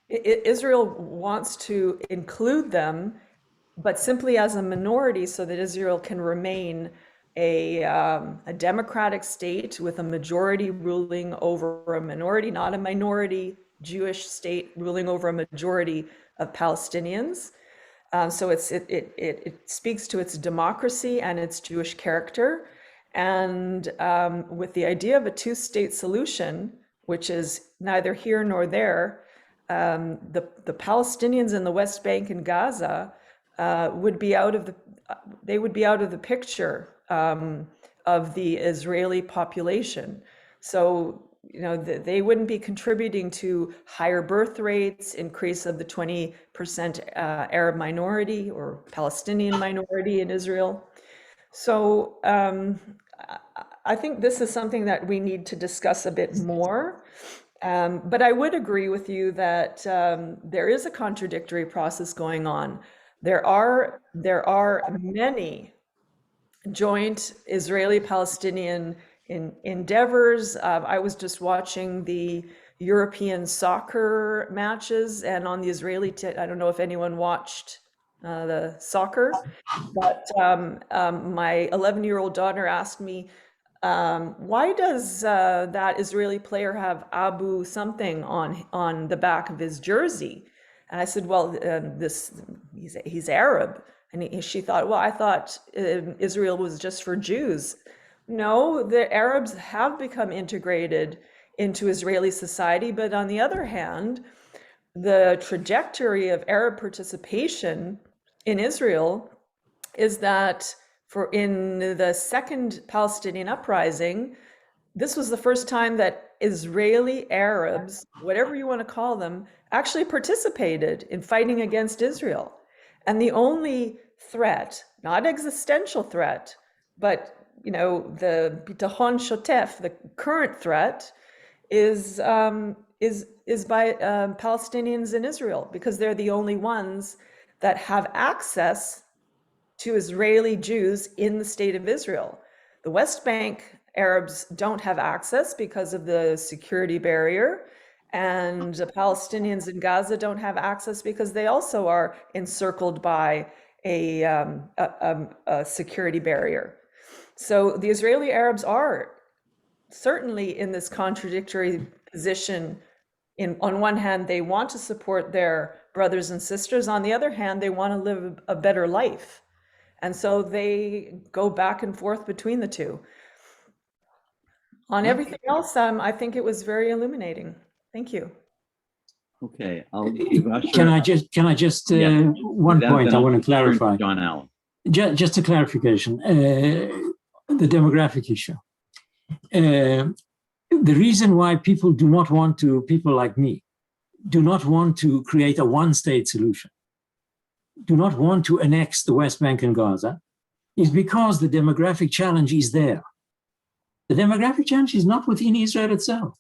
Israel wants to include them, but simply as a minority so that Israel can remain a democratic state with a majority ruling over a minority, not a minority Jewish state ruling over a majority of Palestinians. So it speaks to its democracy and its Jewish character. And with the idea of a two-state solution, which is neither here nor there, the Palestinians in the West Bank and Gaza would be out of the picture of the Israeli population. So, they wouldn't be contributing to higher birth rates, increase of the 20% Arab minority or Palestinian minority in Israel. So I think this is something that we need to discuss a bit more. But I would agree with you that there is a contradictory process going on. There are many joint Israeli-Palestinian endeavors. I was just watching the European soccer matches, and on the Israeli, I don't know if anyone watched the soccer, but my 11-year-old daughter asked me, why does that Israeli player have Abu something on the back of his jersey? And I said, well, he's Arab. And she thought, well, I thought Israel was just for Jews. No, the Arabs have become integrated into Israeli society, but on the other hand, the trajectory of Arab participation in Israel is that in the second Palestinian uprising, this was the first time that Israeli Arabs, whatever you want to call them, actually participated in fighting against Israel. And the only threat, not existential threat, but the bitachon shotef, the current threat, is by Palestinians in Israel, because they're the only ones that have access to Israeli Jews in the state of Israel. The West Bank Arabs don't have access because of the security barrier, And the Palestinians in Gaza don't have access because they also are encircled by a security barrier. So the Israeli Arabs are certainly in this contradictory position. On one hand, they want to support their brothers and sisters. On the other hand, they want to live a better life. And so they go back and forth between the two. On everything else, I think it was very illuminating. Thank you. Okay, I'll give Usher. Can I just Yeah. one point I want to clarify. John Allen. Just a clarification, the demographic issue. The reason why people like me, do not want to create a one-state solution, do not want to annex the West Bank and Gaza, is because the demographic challenge is there. The demographic challenge is not within Israel itself.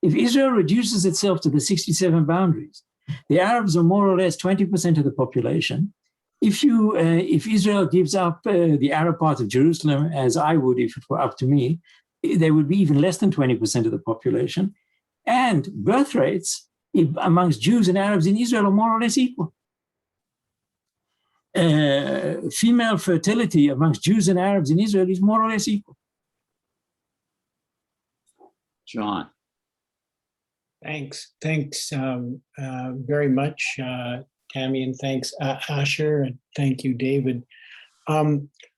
If Israel reduces itself to the 67 boundaries, the Arabs are more or less 20% of the population. If Israel gives up the Arab part of Jerusalem, as I would if it were up to me, they would be even less than 20% of the population. And birth rates amongst Jews and Arabs in Israel are more or less equal. Female fertility amongst Jews and Arabs in Israel is more or less equal. John. Thanks very much, Tammy, and thanks, Asher, and thank you, David.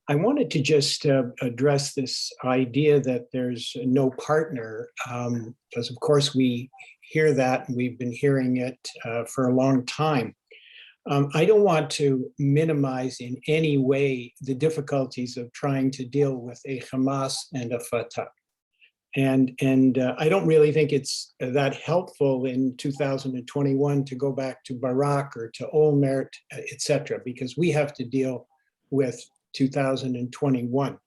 I wanted to just address this idea that there's no partner, because of course we hear that, and we've been hearing it for a long time. I don't want to minimize in any way the difficulties of trying to deal with a Hamas and a Fatah. And I don't really think it's that helpful in 2021 to go back to Barak or to Olmert, et cetera, because we have to deal with 2021.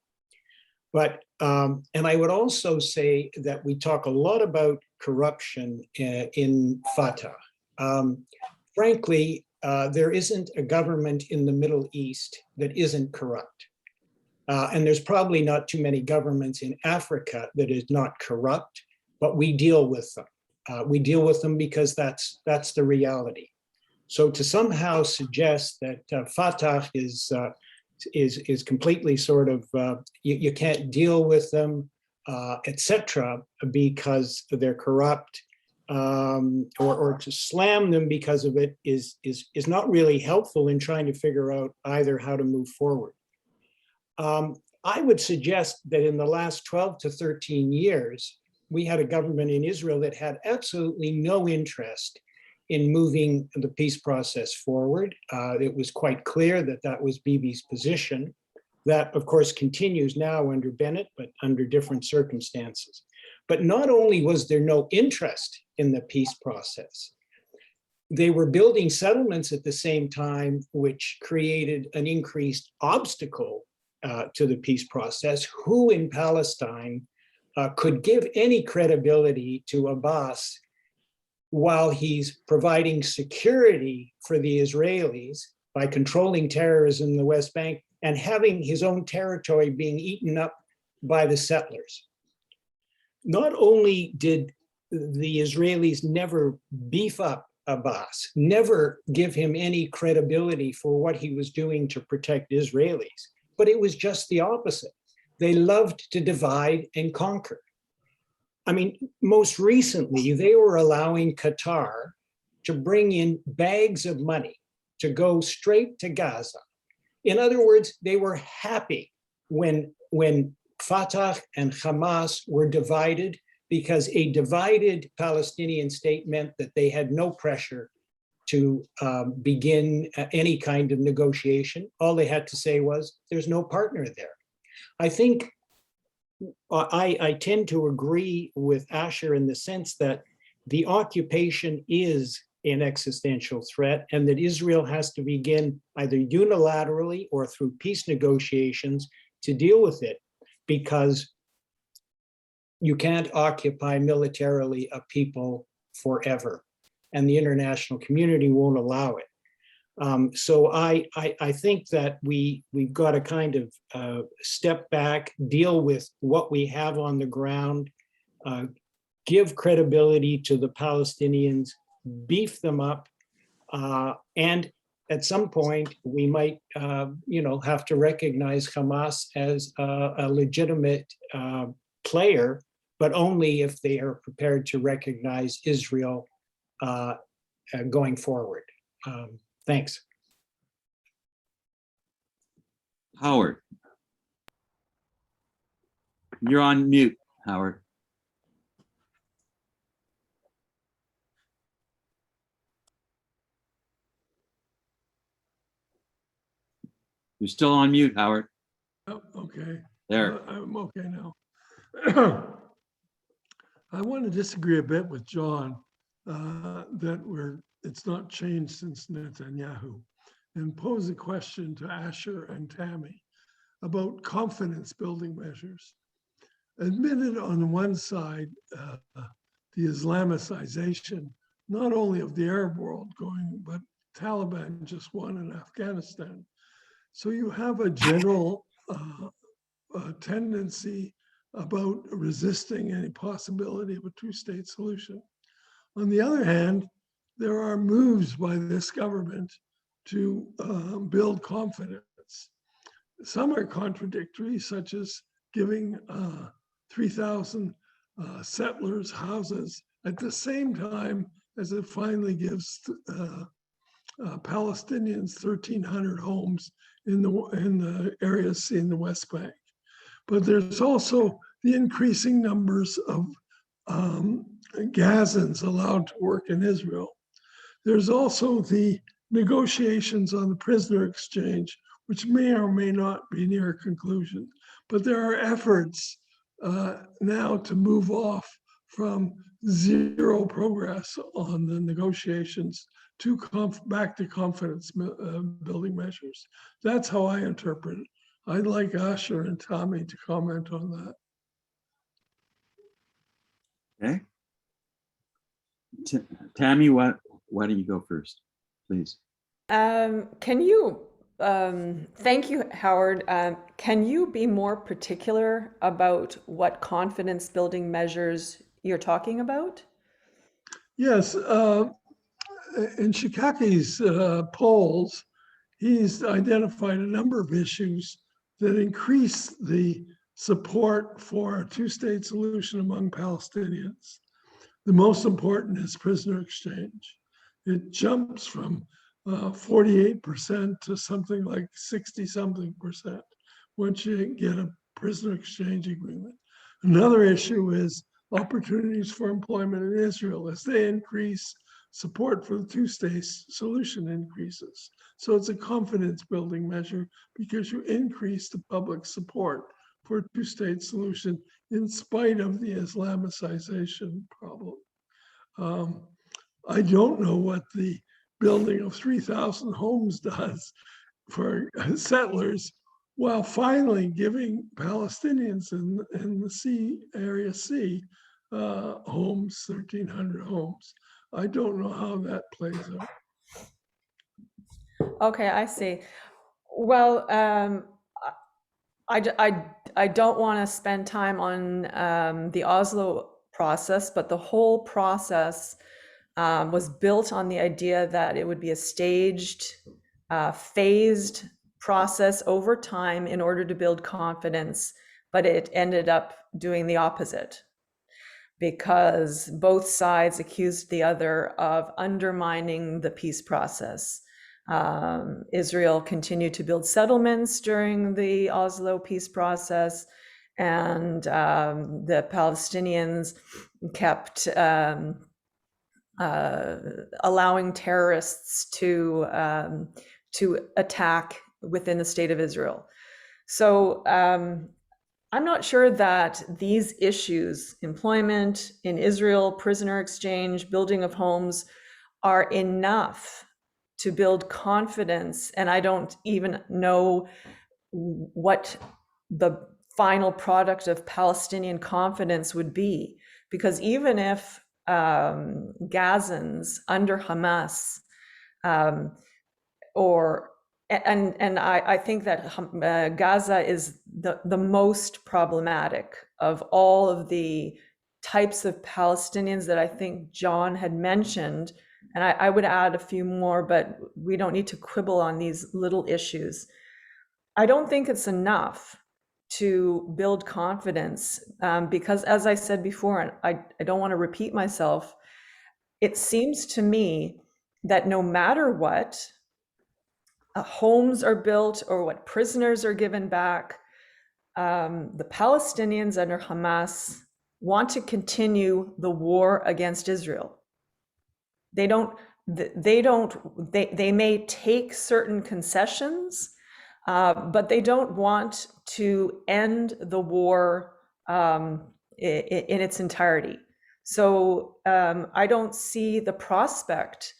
But, and I would also say that we talk a lot about corruption in Fatah. Frankly, there isn't a government in the Middle East that isn't corrupt. And there's probably not too many governments in Africa that is not corrupt, but we deal with them. We deal with them because that's the reality. So to somehow suggest that Fatah is completely sort of, you can't deal with them, etc., because they're corrupt, or to slam them because of it is not really helpful in trying to figure out either how to move forward. I would suggest that in the last 12 to 13 years, we had a government in Israel that had absolutely no interest in moving the peace process forward. It was quite clear that that was Bibi's position. That, of course, continues now under Bennett, but under different circumstances. But not only was there no interest in the peace process, they were building settlements at the same time, which created an increased obstacle to the peace process. Who in Palestine could give any credibility to Abbas while he's providing security for the Israelis by controlling terrorism in the West Bank and having his own territory being eaten up by the settlers? Not only did the Israelis never beef up Abbas, never give him any credibility for what he was doing to protect Israelis, but it was just the opposite. They loved to divide and conquer. I mean, most recently, they were allowing Qatar to bring in bags of money to go straight to Gaza. In other words, they were happy when Fatah and Hamas were divided, because a divided Palestinian state meant that they had no pressure to begin any kind of negotiation. All they had to say was, there's no partner there. I think I tend to agree with Asher in the sense that the occupation is an existential threat, and that Israel has to begin either unilaterally or through peace negotiations to deal with it, because you can't occupy militarily a people forever, and the international community won't allow it. So I think that we've got to kind of step back, deal with what we have on the ground, give credibility to the Palestinians, beef them up, and at some point we might, have to recognize Hamas as a legitimate player, but only if they are prepared to recognize Israel going forward. Thanks. Howard. You're on mute, Howard. You're still on mute, Howard. Oh, okay. There. I'm okay now. I want to disagree a bit with John that it's not changed since Netanyahu, and pose a question to Asher and Tammy about confidence building measures. Admitted on the one side, the Islamicization, not only of the Arab world but Taliban just won in Afghanistan. So you have a general tendency about resisting any possibility of a two-state solution. On the other hand, there are moves by this government to build confidence. Some are contradictory, such as giving 3,000 settlers houses at the same time as it finally gives Palestinians 1,300 homes in the Area C in the West Bank. But there's also the increasing numbers of Gazans allowed to work in Israel. There's also the negotiations on the prisoner exchange, which may or may not be near a conclusion. But there are efforts now to move off from zero progress on the negotiations to back to confidence building measures. That's how I interpret it. I'd like Asher and Tommy to comment on that. Okay. Tammy, why don't you go first, please? Can you, thank you, Howard. Can you be more particular about what confidence building measures you're talking about? Yes, in Shikaki's polls, he's identified a number of issues that increase the support for a two-state solution among Palestinians. The most important is prisoner exchange. It jumps from 48% to something like 60-something% once you get a prisoner exchange agreement. Another issue is opportunities for employment in Israel. As they increase, support for the two-state solution increases. So it's a confidence building measure because you increase the public support for a two-state solution in spite of the Islamicization problem. I don't know what the building of 3,000 homes does for settlers, while finally giving Palestinians in the Area C homes, 1,300 homes. I don't know how that plays out. Okay, I see. Well, I don't want to spend time on the Oslo process, but the whole process was built on the idea that it would be a staged, phased process over time in order to build confidence, but it ended up doing the opposite because both sides accused the other of undermining the peace process. Israel continued to build settlements during the Oslo peace process, and the Palestinians kept allowing terrorists to attack within the state of Israel. So I'm not sure that these issues, employment in Israel, prisoner exchange, building of homes, are enough to build confidence. And I don't even know what the final product of Palestinian confidence would be, because even if Gazans under Hamas, I think that Gaza is the most problematic of all of the types of Palestinians that I think John had mentioned, and I would add a few more, but we don't need to quibble on these little issues. I don't think it's enough to build confidence because, as I said before, and I don't want to repeat myself, it seems to me that no matter what, homes are built or what prisoners are given back, the Palestinians under Hamas want to continue the war against Israel. They may take certain concessions, but they don't want to end the war in its entirety. So I don't see the prospect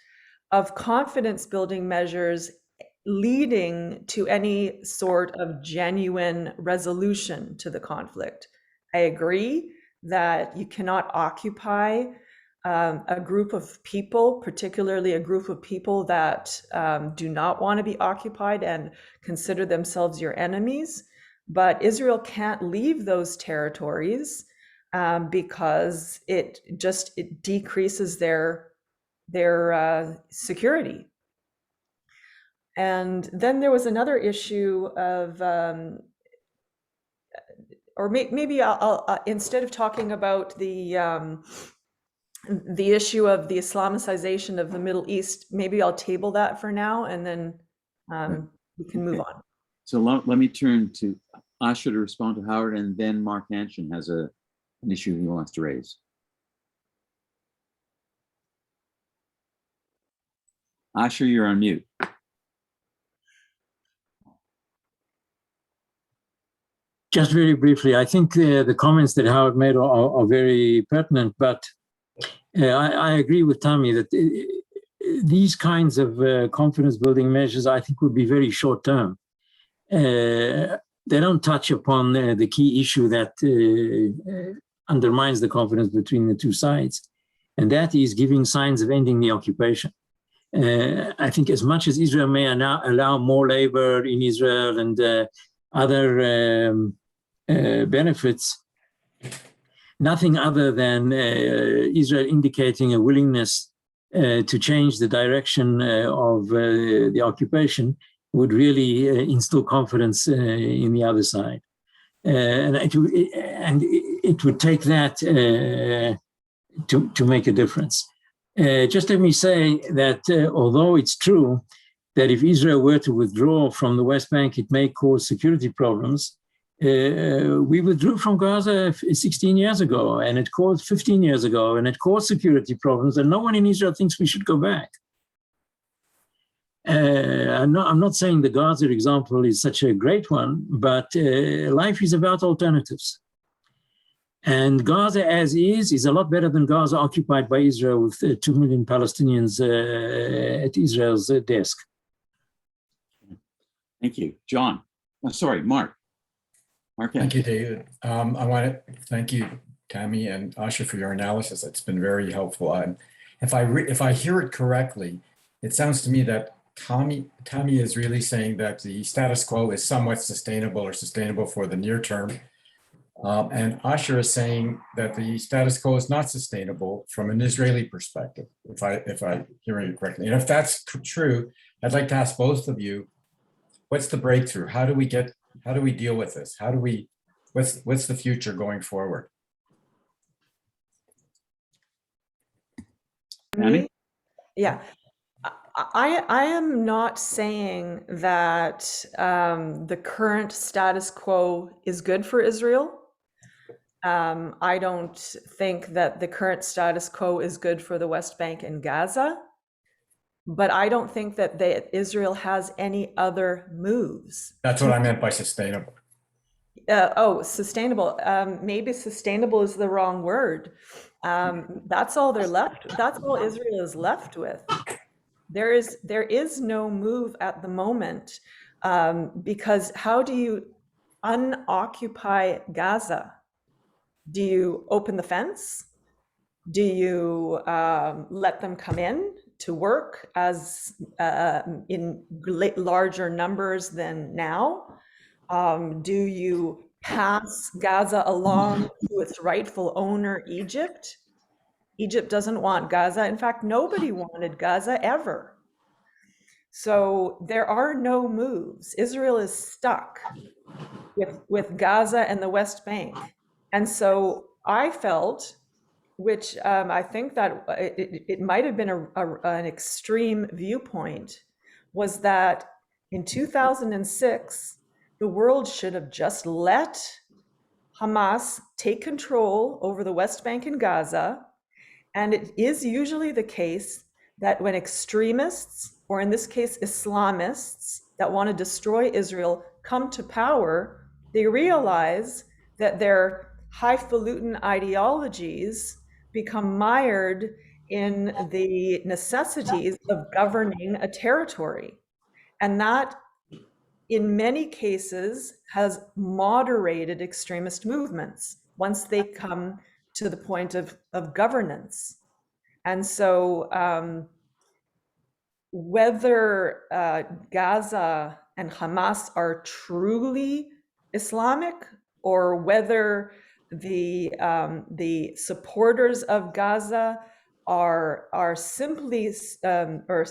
of confidence building measures leading to any sort of genuine resolution to the conflict. I agree that you cannot occupy a group of people, particularly a group of people that do not want to be occupied and consider themselves your enemies. But Israel can't leave those territories because it decreases their security. And then there was another issue of, or maybe I'll instead of talking about the issue of the Islamicization of the Middle East, maybe I'll table that for now, and then we can move on. So let me turn to Asher to respond to Howard, and then Mark Anshin has an issue he wants to raise. Asher, you're on mute. Just very briefly, I think the comments that Howard made are very pertinent, but I agree with Tommy that these kinds of confidence building measures, I think, would be very short term. They don't touch upon the key issue that undermines the confidence between the two sides, and that is giving signs of ending the occupation. I think as much as Israel may allow more labor in Israel and other benefits, nothing other than Israel indicating a willingness to change the direction of the occupation would really instill confidence in the other side. And it would take that to make a difference. Just let me say that although it's true that if Israel were to withdraw from the West Bank, it may cause security problems. We withdrew from Gaza 16 years ago, and it caused 15 years ago, and it caused security problems, and no one in Israel thinks we should go back. I'm not saying the Gaza example is such a great one, but life is about alternatives. And Gaza as is a lot better than Gaza occupied by Israel with 2 million Palestinians at Israel's desk. Thank you. John. Oh, sorry, Mark. Thank you, David. I want to thank you, Tammy and Asher, for your analysis. It's been very helpful. If I hear it correctly, it sounds to me that Tammy is really saying that the status quo is somewhat sustainable or sustainable for the near term. And Asher is saying that the status quo is not sustainable from an Israeli perspective, if I hear you correctly. And if that's true, I'd like to ask both of you, what's the breakthrough? How do we deal with this? What's the future going forward? Annie? Yeah. I am not saying that the current status quo is good for Israel. I don't think that the current status quo is good for the West Bank and Gaza, but I don't think that Israel has any other moves. That's what I meant by sustainable. Sustainable. Maybe sustainable is the wrong word. That's all they're left. That's all Israel is left with. There is no move at the moment because how do you unoccupy Gaza? Do you open the fence? Do you let them come in to work as in larger numbers than now? Do you pass Gaza along to its rightful owner, Egypt. Egypt doesn't want Gaza. In fact, nobody wanted Gaza ever. So there are no moves. Israel is stuck with Gaza and the West Bank. And so I felt, which I think that it might have been an extreme viewpoint, was that in 2006, the world should have just let Hamas take control over the West Bank and Gaza. And it is usually the case that when extremists, or in this case, Islamists that want to destroy Israel, come to power, they realize that their highfalutin ideologies become mired in the necessities of governing a territory. And that, in many cases, has moderated extremist movements once they come to the point of governance. And so whether Gaza and Hamas are truly Islamic, or whether the supporters of Gaza are simply or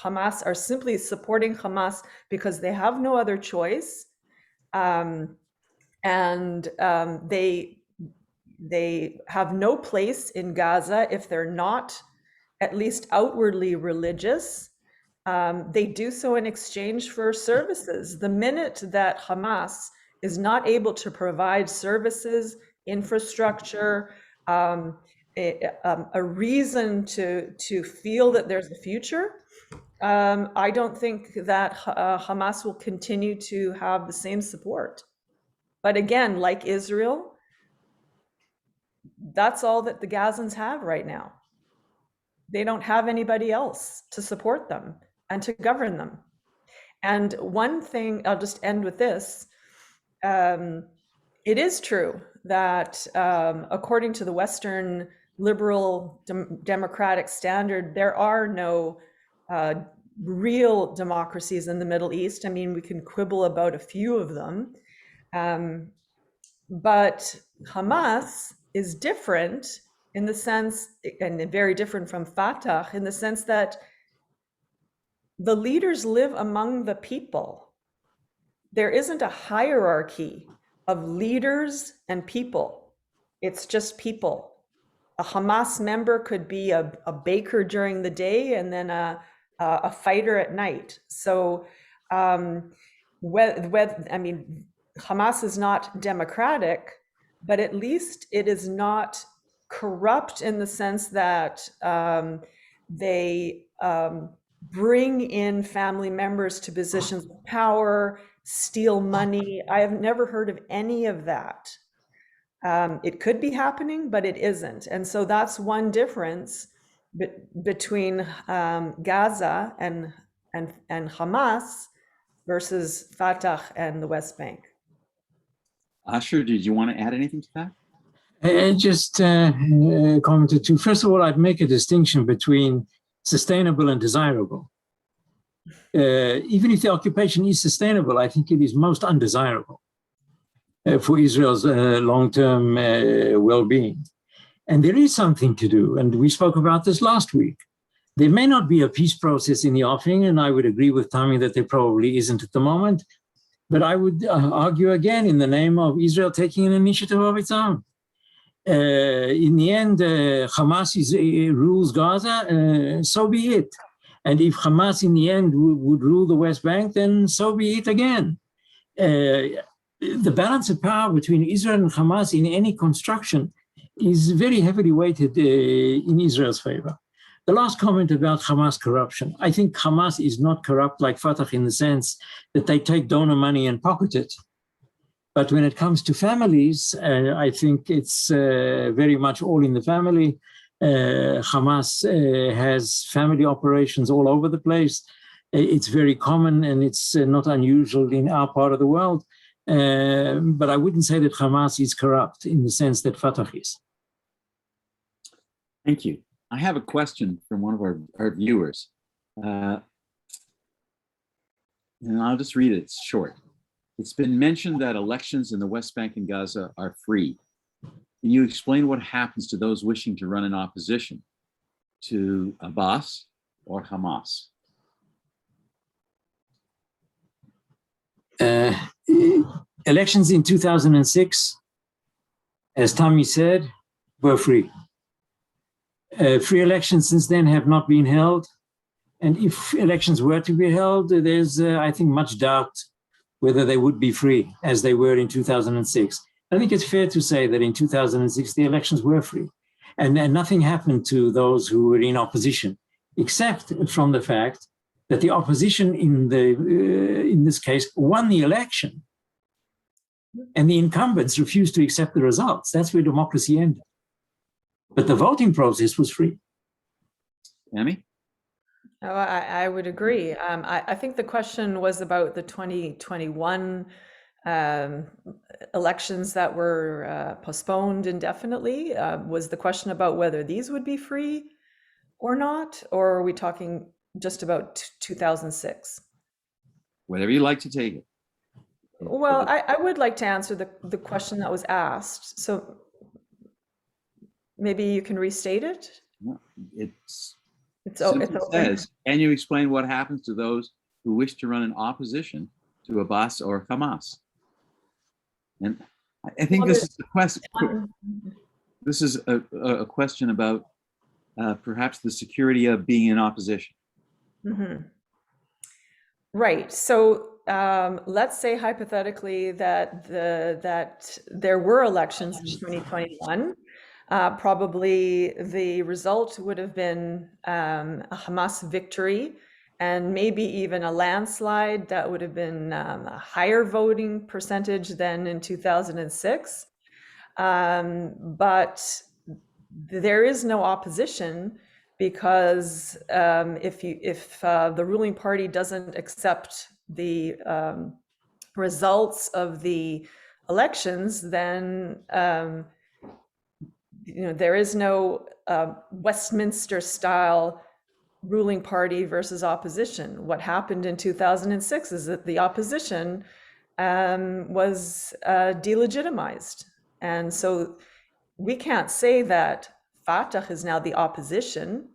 Hamas are simply supporting Hamas because they have no other choice, and they have no place in Gaza if they're not at least outwardly religious. They do so in exchange for services. The minute that Hamas is not able to provide services, infrastructure, a reason to feel that there's a future, I don't think that Hamas will continue to have the same support. But again, like Israel, that's all that the Gazans have right now. They don't have anybody else to support them and to govern them. And one thing, I'll just end with this. It is true that according to the Western liberal democratic standard, there are no real democracies in the Middle East. I mean, we can quibble about a few of them. But Hamas is different in the sense, and very different from Fatah, in the sense that the leaders live among the people. There isn't a hierarchy of leaders and people. It's just people. A Hamas member could be a baker during the day and then a fighter at night. So, I mean, Hamas is not democratic, but at least it is not corrupt in the sense that they bring in family members to positions of power, steal money. I have never heard of any of that. It could be happening, but it isn't. And so that's one difference between Gaza and Hamas versus Fatah and the West Bank. Asher, did you want to add anything to that? Just commented to, first of all, I'd make a distinction between sustainable and desirable. Even if the occupation is sustainable, I think it is most undesirable for Israel's long-term well-being. And there is something to do, and we spoke about this last week. There may not be a peace process in the offing, and I would agree with Tommy that there probably isn't at the moment, but I would argue again in the name of Israel taking an initiative of its own. In the end, Hamas rules Gaza, so be it. And if Hamas in the end would rule the West Bank, then so be it again. The balance of power between Israel and Hamas in any construction is very heavily weighted in Israel's favor. The last comment about Hamas corruption. I think Hamas is not corrupt like Fatah in the sense that they take donor money and pocket it. But when it comes to families, I think it's very much all in the family. Hamas has family operations all over the place. It's very common and it's not unusual in our part of the world. But I wouldn't say that Hamas is corrupt in the sense that Fatah is. Thank you. I have a question from one of our viewers. And I'll just read it, it's short. It's been mentioned that elections in the West Bank and Gaza are free. Can you explain what happens to those wishing to run in opposition to Abbas or Hamas? Elections in 2006, as Tommy said, were free. Free elections since then have not been held. And if elections were to be held, there's, I think, much doubt whether they would be free as they were in 2006. I think it's fair to say that in 2006, the elections were free. And nothing happened to those who were in opposition, except from the fact that the opposition in this case won the election. And the incumbents refused to accept the results. That's where democracy ended. But the voting process was free. Tammy? Oh, I would agree. I think the question was about the 2021 elections that were postponed indefinitely. Was the question about whether these would be free or not? Or are we talking just about 2006? Whatever you like to take it. Well, I would like to answer the question that was asked. So maybe you can restate it? It's open. says, can you explain what happens to those who wish to run in opposition to Abbas or Hamas? And I think this is a question. This is a question about perhaps the security of being in opposition. Mm-hmm. Right. So let's say hypothetically that there were elections in 2021. Probably the result would have been a Hamas victory, and maybe even a landslide that would have been a higher voting percentage than in 2006. But there is no opposition because if the ruling party doesn't accept the results of the elections, then there is no Westminster style ruling party versus opposition. What happened in 2006 is that the opposition was delegitimized. And so we can't say that Fatah is now the opposition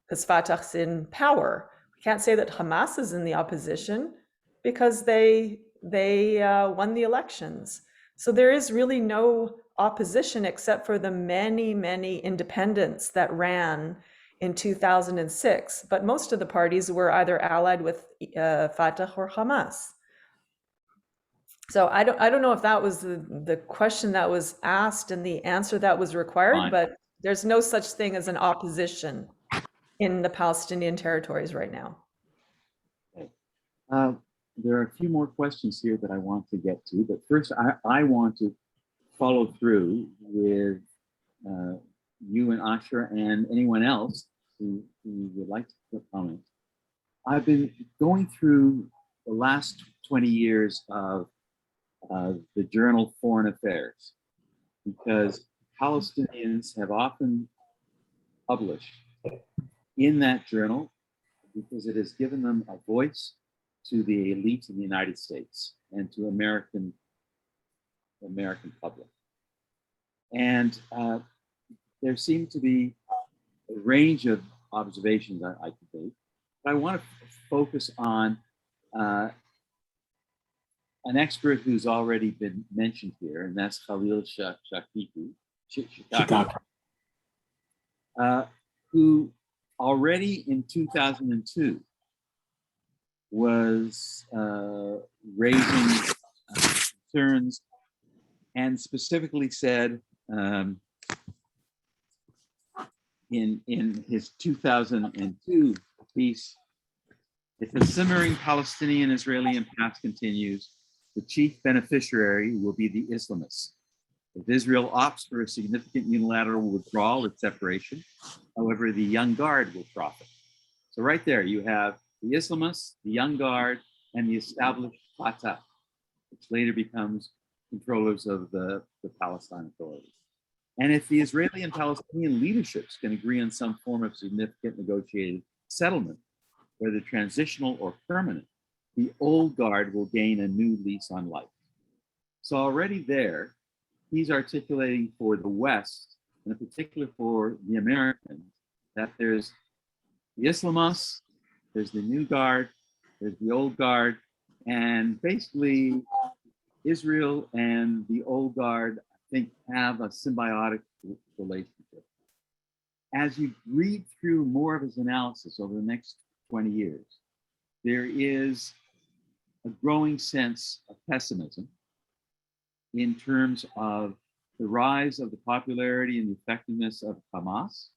because Fatah's in power. We can't say that Hamas is in the opposition because they won the elections. So there is really no opposition except for the many, many independents that ran in 2006. But most of the parties were either allied with Fatah or Hamas. So I don't know if that was the question that was asked and the answer that was required, Fine. But there's no such thing as an opposition in the Palestinian territories right now. There are a few more questions here that I want to get to, but first I want to follow through with you and Asher and anyone else who would like to comment. I've been going through the last 20 years of the journal Foreign Affairs because Palestinians have often published in that journal because it has given them a voice to the elite in the United States and to American public. And there seem to be a range of observations I could make, but I want to focus on an expert who's already been mentioned here, and that's Khalil Shikaki, who already in 2002 was raising concerns and specifically said in his 2002 piece, if the simmering Palestinian-Israeli impasse continues, the chief beneficiary will be the Islamists. If Israel opts for a significant unilateral withdrawal or separation, however, the Young Guard will profit. So right there, you have the Islamists, the Young Guard, and the established Fatah, which later becomes controllers of the Palestine Authority. And if the Israeli and Palestinian leaderships can agree on some form of significant negotiated settlement, whether transitional or permanent, the old guard will gain a new lease on life. So already there, he's articulating for the West, and in particular for the Americans, that there's the Islamists, there's the new guard, there's the old guard, and basically Israel and the old guard, I think, have a symbiotic relationship. As you read through more of his analysis over the next 20 years, there is a growing sense of pessimism in terms of the rise of the popularity and the effectiveness of Hamas,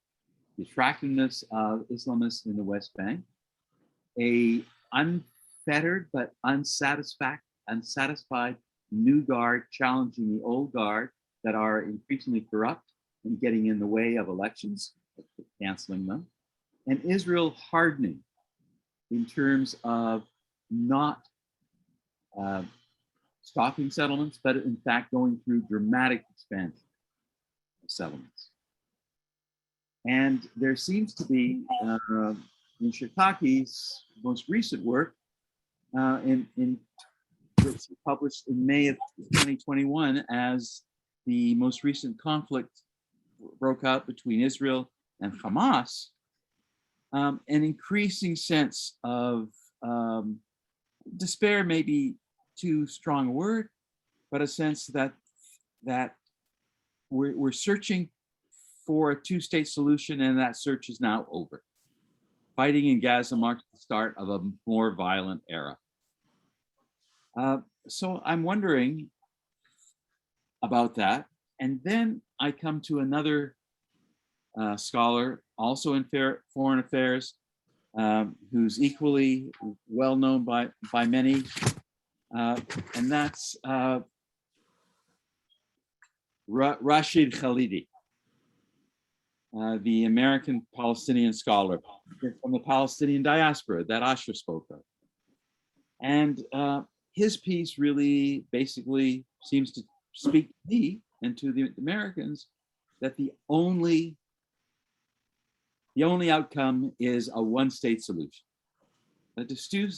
the attractiveness of Islamists in the West Bank, a unfettered but unsatisfied new guard challenging the old guard that are increasingly corrupt and getting in the way of elections, canceling them, and Israel hardening in terms of not stopping settlements, but in fact going through dramatic expansion of settlements. And there seems to be, in Shikaki's most recent work, which was published in May of 2021, as the most recent conflict broke out between Israel and Hamas, an increasing sense of despair, maybe too strong a word, but a sense that we're searching for a two-state solution, and that search is now over. Fighting in Gaza marks the start of a more violent era. So I'm wondering about that. And then I come to another scholar, also in foreign affairs, who's equally well known by many, and that's Rashid Khalidi, the American Palestinian scholar from the Palestinian diaspora that Asher spoke of. And his piece really basically seems to speak to me and to the Americans that the only outcome is a one-state solution. That the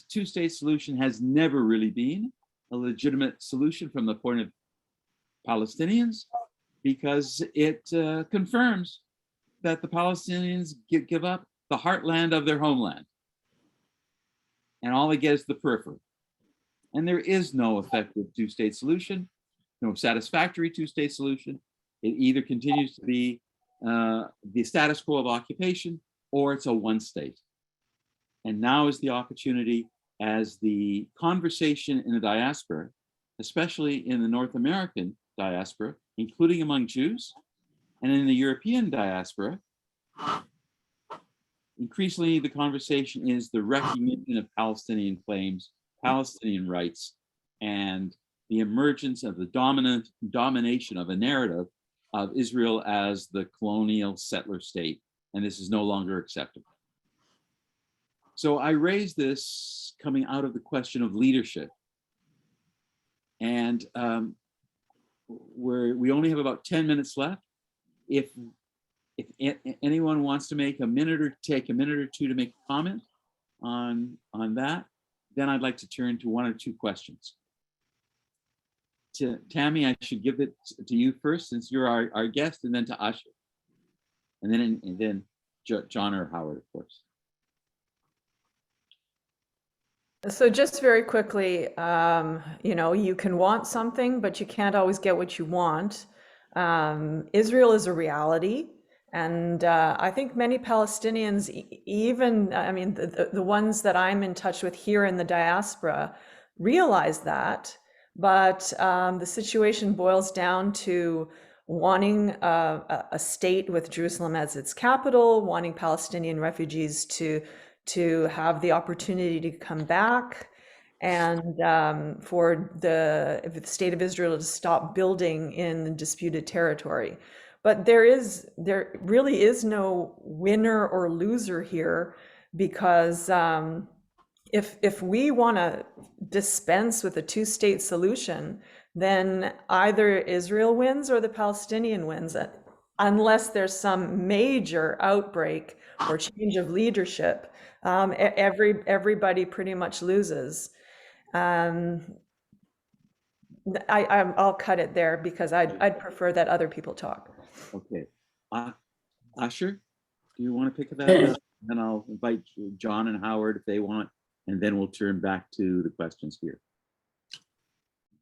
two-state solution has never really been a legitimate solution from the point of Palestinians, because it confirms that the Palestinians give up the heartland of their homeland, and all they get is the periphery. And there is no effective two-state solution, no satisfactory two-state solution. It either continues to be the status quo of occupation, or it's a one-state. And now is the opportunity, as the conversation in the diaspora, especially in the North American diaspora, including among Jews, and in the European diaspora, increasingly the conversation is the recognition of Palestinian claims, Palestinian rights, and the emergence of the domination of a narrative of Israel as the colonial settler state, and this is no longer acceptable. So I raise this coming out of the question of leadership, and we only have about 10 minutes left. If anyone wants to take a minute or two to make a comment on that, then I'd like to turn to one or two questions. To Tammy, I should give it to you first, since you're our guest, and then to Asher, and then John or Howard, of course. So just very quickly, you can want something, but you can't always get what you want. Israel is a reality. And I think many Palestinians, the ones that I'm in touch with here in the diaspora, realize that. But the situation boils down to wanting a state with Jerusalem as its capital, wanting Palestinian refugees to have the opportunity to come back, and for the state of Israel to stop building in the disputed territory. But there really is no winner or loser here, because if we want to dispense with a two-state solution, then either Israel wins or the Palestinian wins, unless there's some major outbreak or change of leadership. Everybody pretty much loses. I'll cut it there because I'd prefer that other people talk. Okay. Asher, do you want to pick that Yeah. up? Then I'll invite John and Howard if they want, and then we'll turn back to the questions here.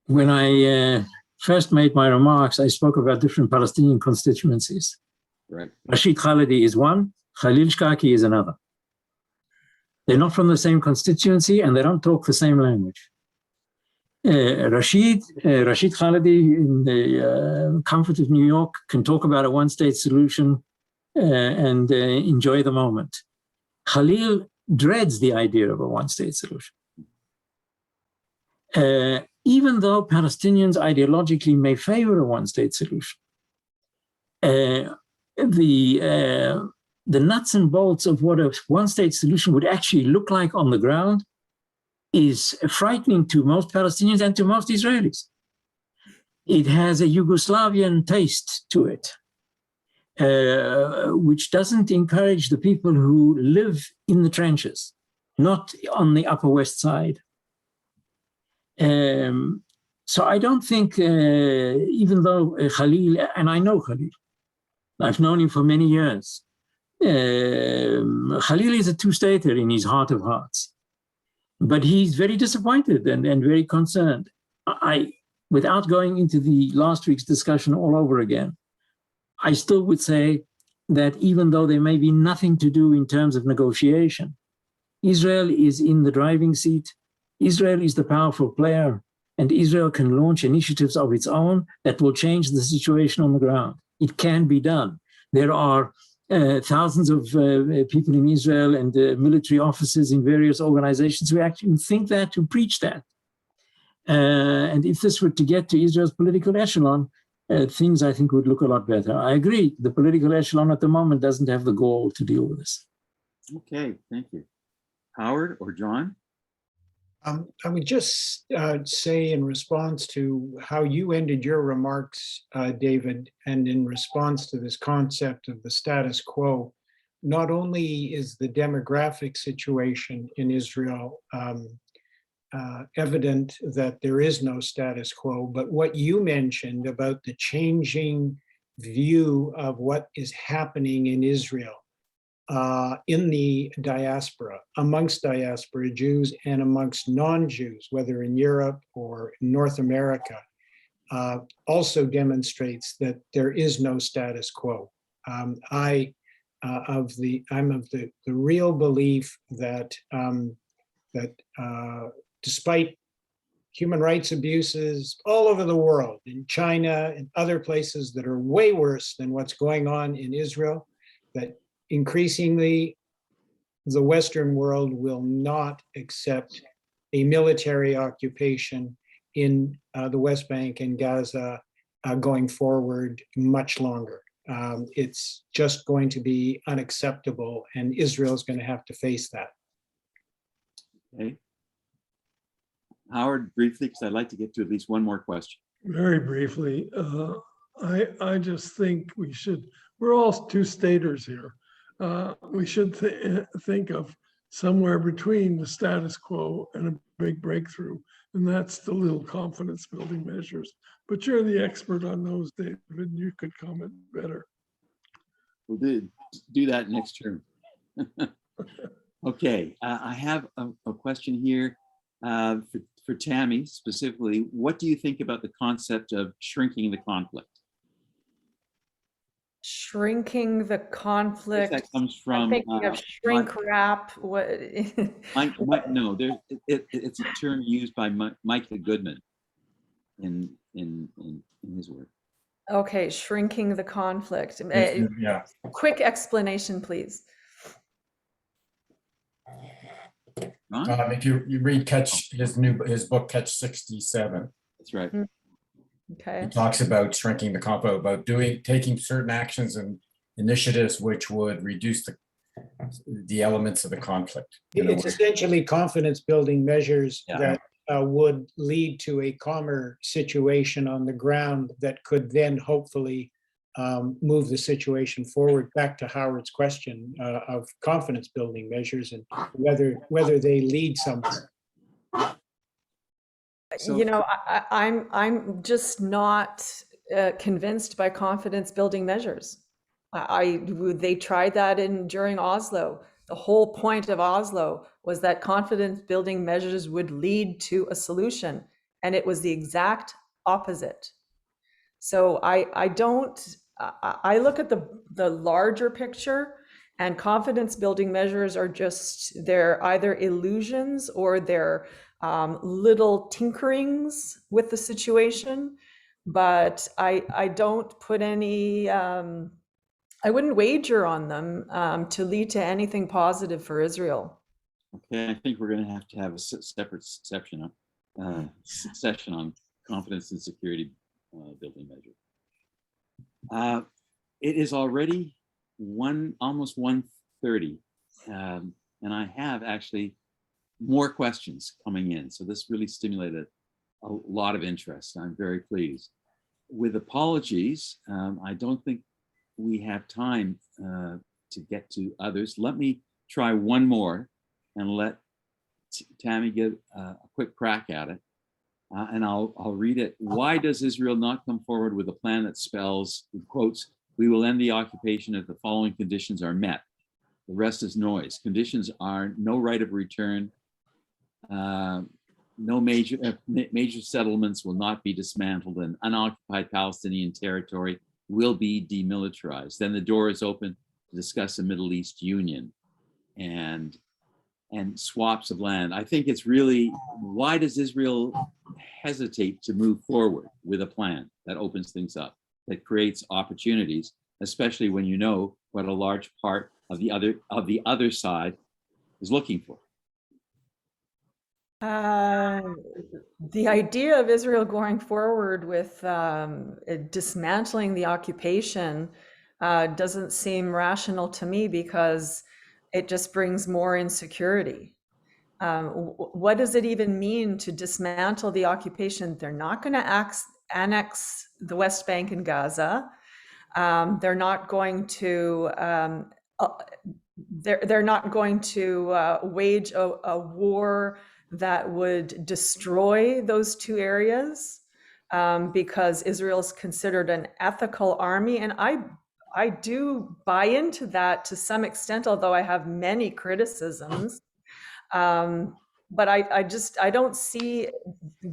When I first made my remarks, I spoke about different Palestinian constituencies. Right. Rashid Khalidi is one, Khalil Shkaki is another. They're not from the same constituency and they don't talk the same language. Rashid Khalidi, in the comfort of New York, can talk about a one-state solution and enjoy the moment. Khalil dreads the idea of a one-state solution. Even though Palestinians ideologically may favor a one-state solution, the nuts and bolts of what a one-state solution would actually look like on the ground is frightening to most Palestinians and to most Israelis. It has a Yugoslavian taste to it, which doesn't encourage the people who live in the trenches, not on the Upper West Side. So I don't think, even though Khalil, and I know Khalil, I've known him for many years, Khalil is a two-stater in his heart of hearts. But he's very disappointed and very concerned. Without going into the last week's discussion all over again, I still would say that even though there may be nothing to do in terms of negotiation, Israel is in the driving seat. Israel is the powerful player, and Israel can launch initiatives of its own that will change the situation on the ground. It can be done. There are thousands of people in Israel and military officers in various organizations who actually think that, who preach that. And if this were to get to Israel's political echelon, things I think would look a lot better. I agree, the political echelon at the moment doesn't have the gall to deal with this. Okay, thank you. Howard or John? I would just say in response to how you ended your remarks, David, and in response to this concept of the status quo, not only is the demographic situation in Israel evident that there is no status quo, but what you mentioned about the changing view of what is happening in Israel, in the diaspora, amongst diaspora Jews and amongst non-Jews, whether in Europe or North America, also demonstrates that there is no status quo. I'm of the real belief that despite human rights abuses all over the world, in China and other places that are way worse than what's going on in Israel, that increasingly, the Western world will not accept a military occupation in the West Bank and Gaza going forward much longer. It's just going to be unacceptable, and Israel's going to have to face that. Okay. Howard, briefly, because I'd like to get to at least one more question. Very briefly, I just think we're all two-staters here. We should think of somewhere between the status quo and a big breakthrough, and that's the little confidence building measures. But you're the expert on those, David, and you could comment better. We'll do that next term. Okay, I have a question here for Tammy specifically. What do you think about the concept of shrinking the conflict? Shrinking the conflict. That comes from. I'm thinking of shrink wrap. What? No, it's a term used by Micah Goodman in his work. Okay, shrinking the conflict. Yeah. Quick explanation, please. Huh? If you read his book Catch 67, That's right. Okay. he talks about shrinking the conflict, about taking certain actions and initiatives which would reduce the elements of the conflict. It's essentially confidence building measures Yeah. that would lead to a calmer situation on the ground that could then hopefully move the situation forward. Back to Howard's question of confidence building measures and whether they lead somewhere. So- You know, I'm just not convinced by confidence building measures. They tried that during Oslo. The whole point of Oslo was that confidence building measures would lead to a solution, and it was the exact opposite. So I look at the larger picture, and confidence building measures are just, they're either illusions or they're little tinkerings with the situation. But I don't put any, I wouldn't wager on them to lead to anything positive for Israel. Okay, I think we're going to have a separate session on confidence and security building measure. It is already almost 1:30, and I have actually more questions coming in. So this really stimulated a lot of interest. I'm very pleased. With apologies, I don't think we have time to get to others. Let me try one more and let Tammy give a quick crack at it. And I'll read it. Why does Israel not come forward with a plan that spells, in quotes, "We will end the occupation if the following conditions are met"? The rest is noise. Conditions are no right of return, no major settlements will not be dismantled, and unoccupied Palestinian territory will be demilitarized. Then the door is open to discuss a Middle East union and swaps of land. I think it's really, why does Israel hesitate to move forward with a plan that opens things up, that creates opportunities, especially when you know what a large part of the other side is looking for? The idea of Israel going forward with dismantling the occupation doesn't seem rational to me, because it just brings more insecurity. What does it even mean to dismantle the occupation? They're not going to annex the West Bank and Gaza. They're not going to they're not going to wage a war that would destroy those two areas, because Israel is considered an ethical army. And I do buy into that to some extent, although I have many criticisms. But I don't see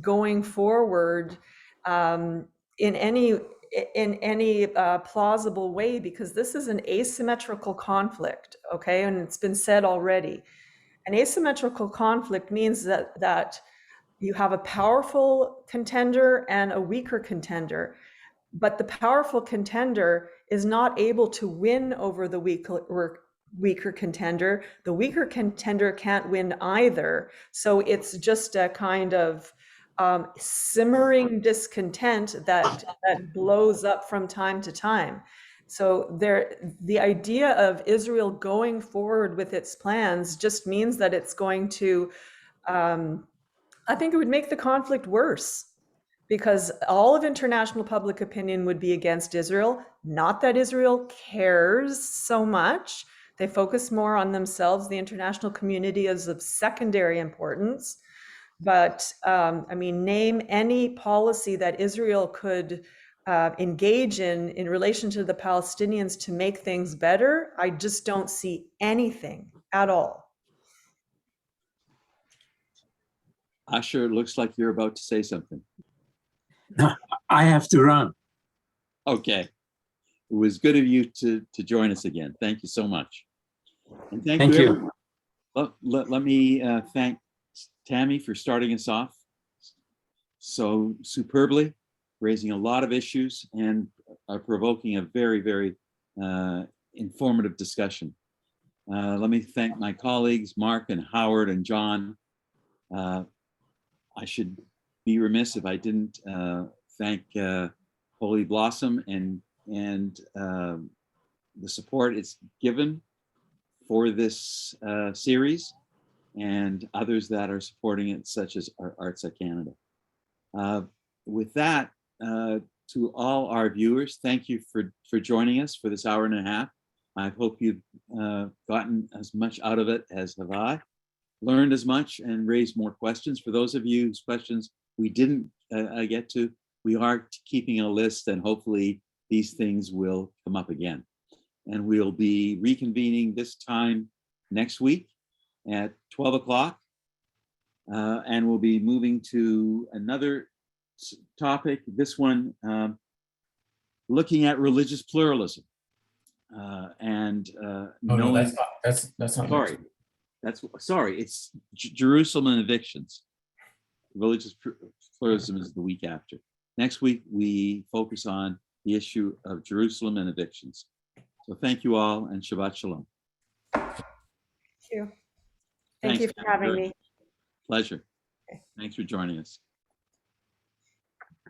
going forward in any plausible way, because this is an asymmetrical conflict, okay? And it's been said already. An asymmetrical conflict means that you have a powerful contender and a weaker contender, but the powerful contender is not able to win over the weaker contender. The weaker contender can't win either. So it's just a kind of simmering discontent that blows up from time to time. So the idea of Israel going forward with its plans just means that it's going to, I think it would make the conflict worse, because all of international public opinion would be against Israel. Not that Israel cares so much. They focus more on themselves. The international community is of secondary importance. But I mean, name any policy that Israel could engage in relation to the Palestinians to make things better. I just don't see anything at all. Asher, it looks like you're about to say something. I have to run. Okay. It was good of you to join us again. Thank you so much. And thank you. Everyone. Let me thank Tammy for starting us off so superbly, raising a lot of issues and provoking a very, very informative discussion. Let me thank my colleagues, Mark and Howard and John. I should be remiss if I didn't thank Holy Blossom and the support it's given for this series, and others that are supporting it, such as Arts at Canada. With that, to all our viewers, thank you for joining us for this hour and a half. I hope you've gotten as much out of it as have I, learned as much and raised more questions. For those of you whose questions we didn't get to, we are keeping a list, and hopefully these things will come up again. And we'll be reconvening this time next week at 12 o'clock. And we'll be moving to another topic, this one looking at religious pluralism. Oh, no, that's not. Sorry, sorry. It's Jerusalem and evictions. Religious pluralism is the week after. Next week we focus on the issue of Jerusalem and evictions. So thank you all, and Shabbat Shalom. Thank you. Thank Thanks, you for having me. Pleasure. Thanks for joining us.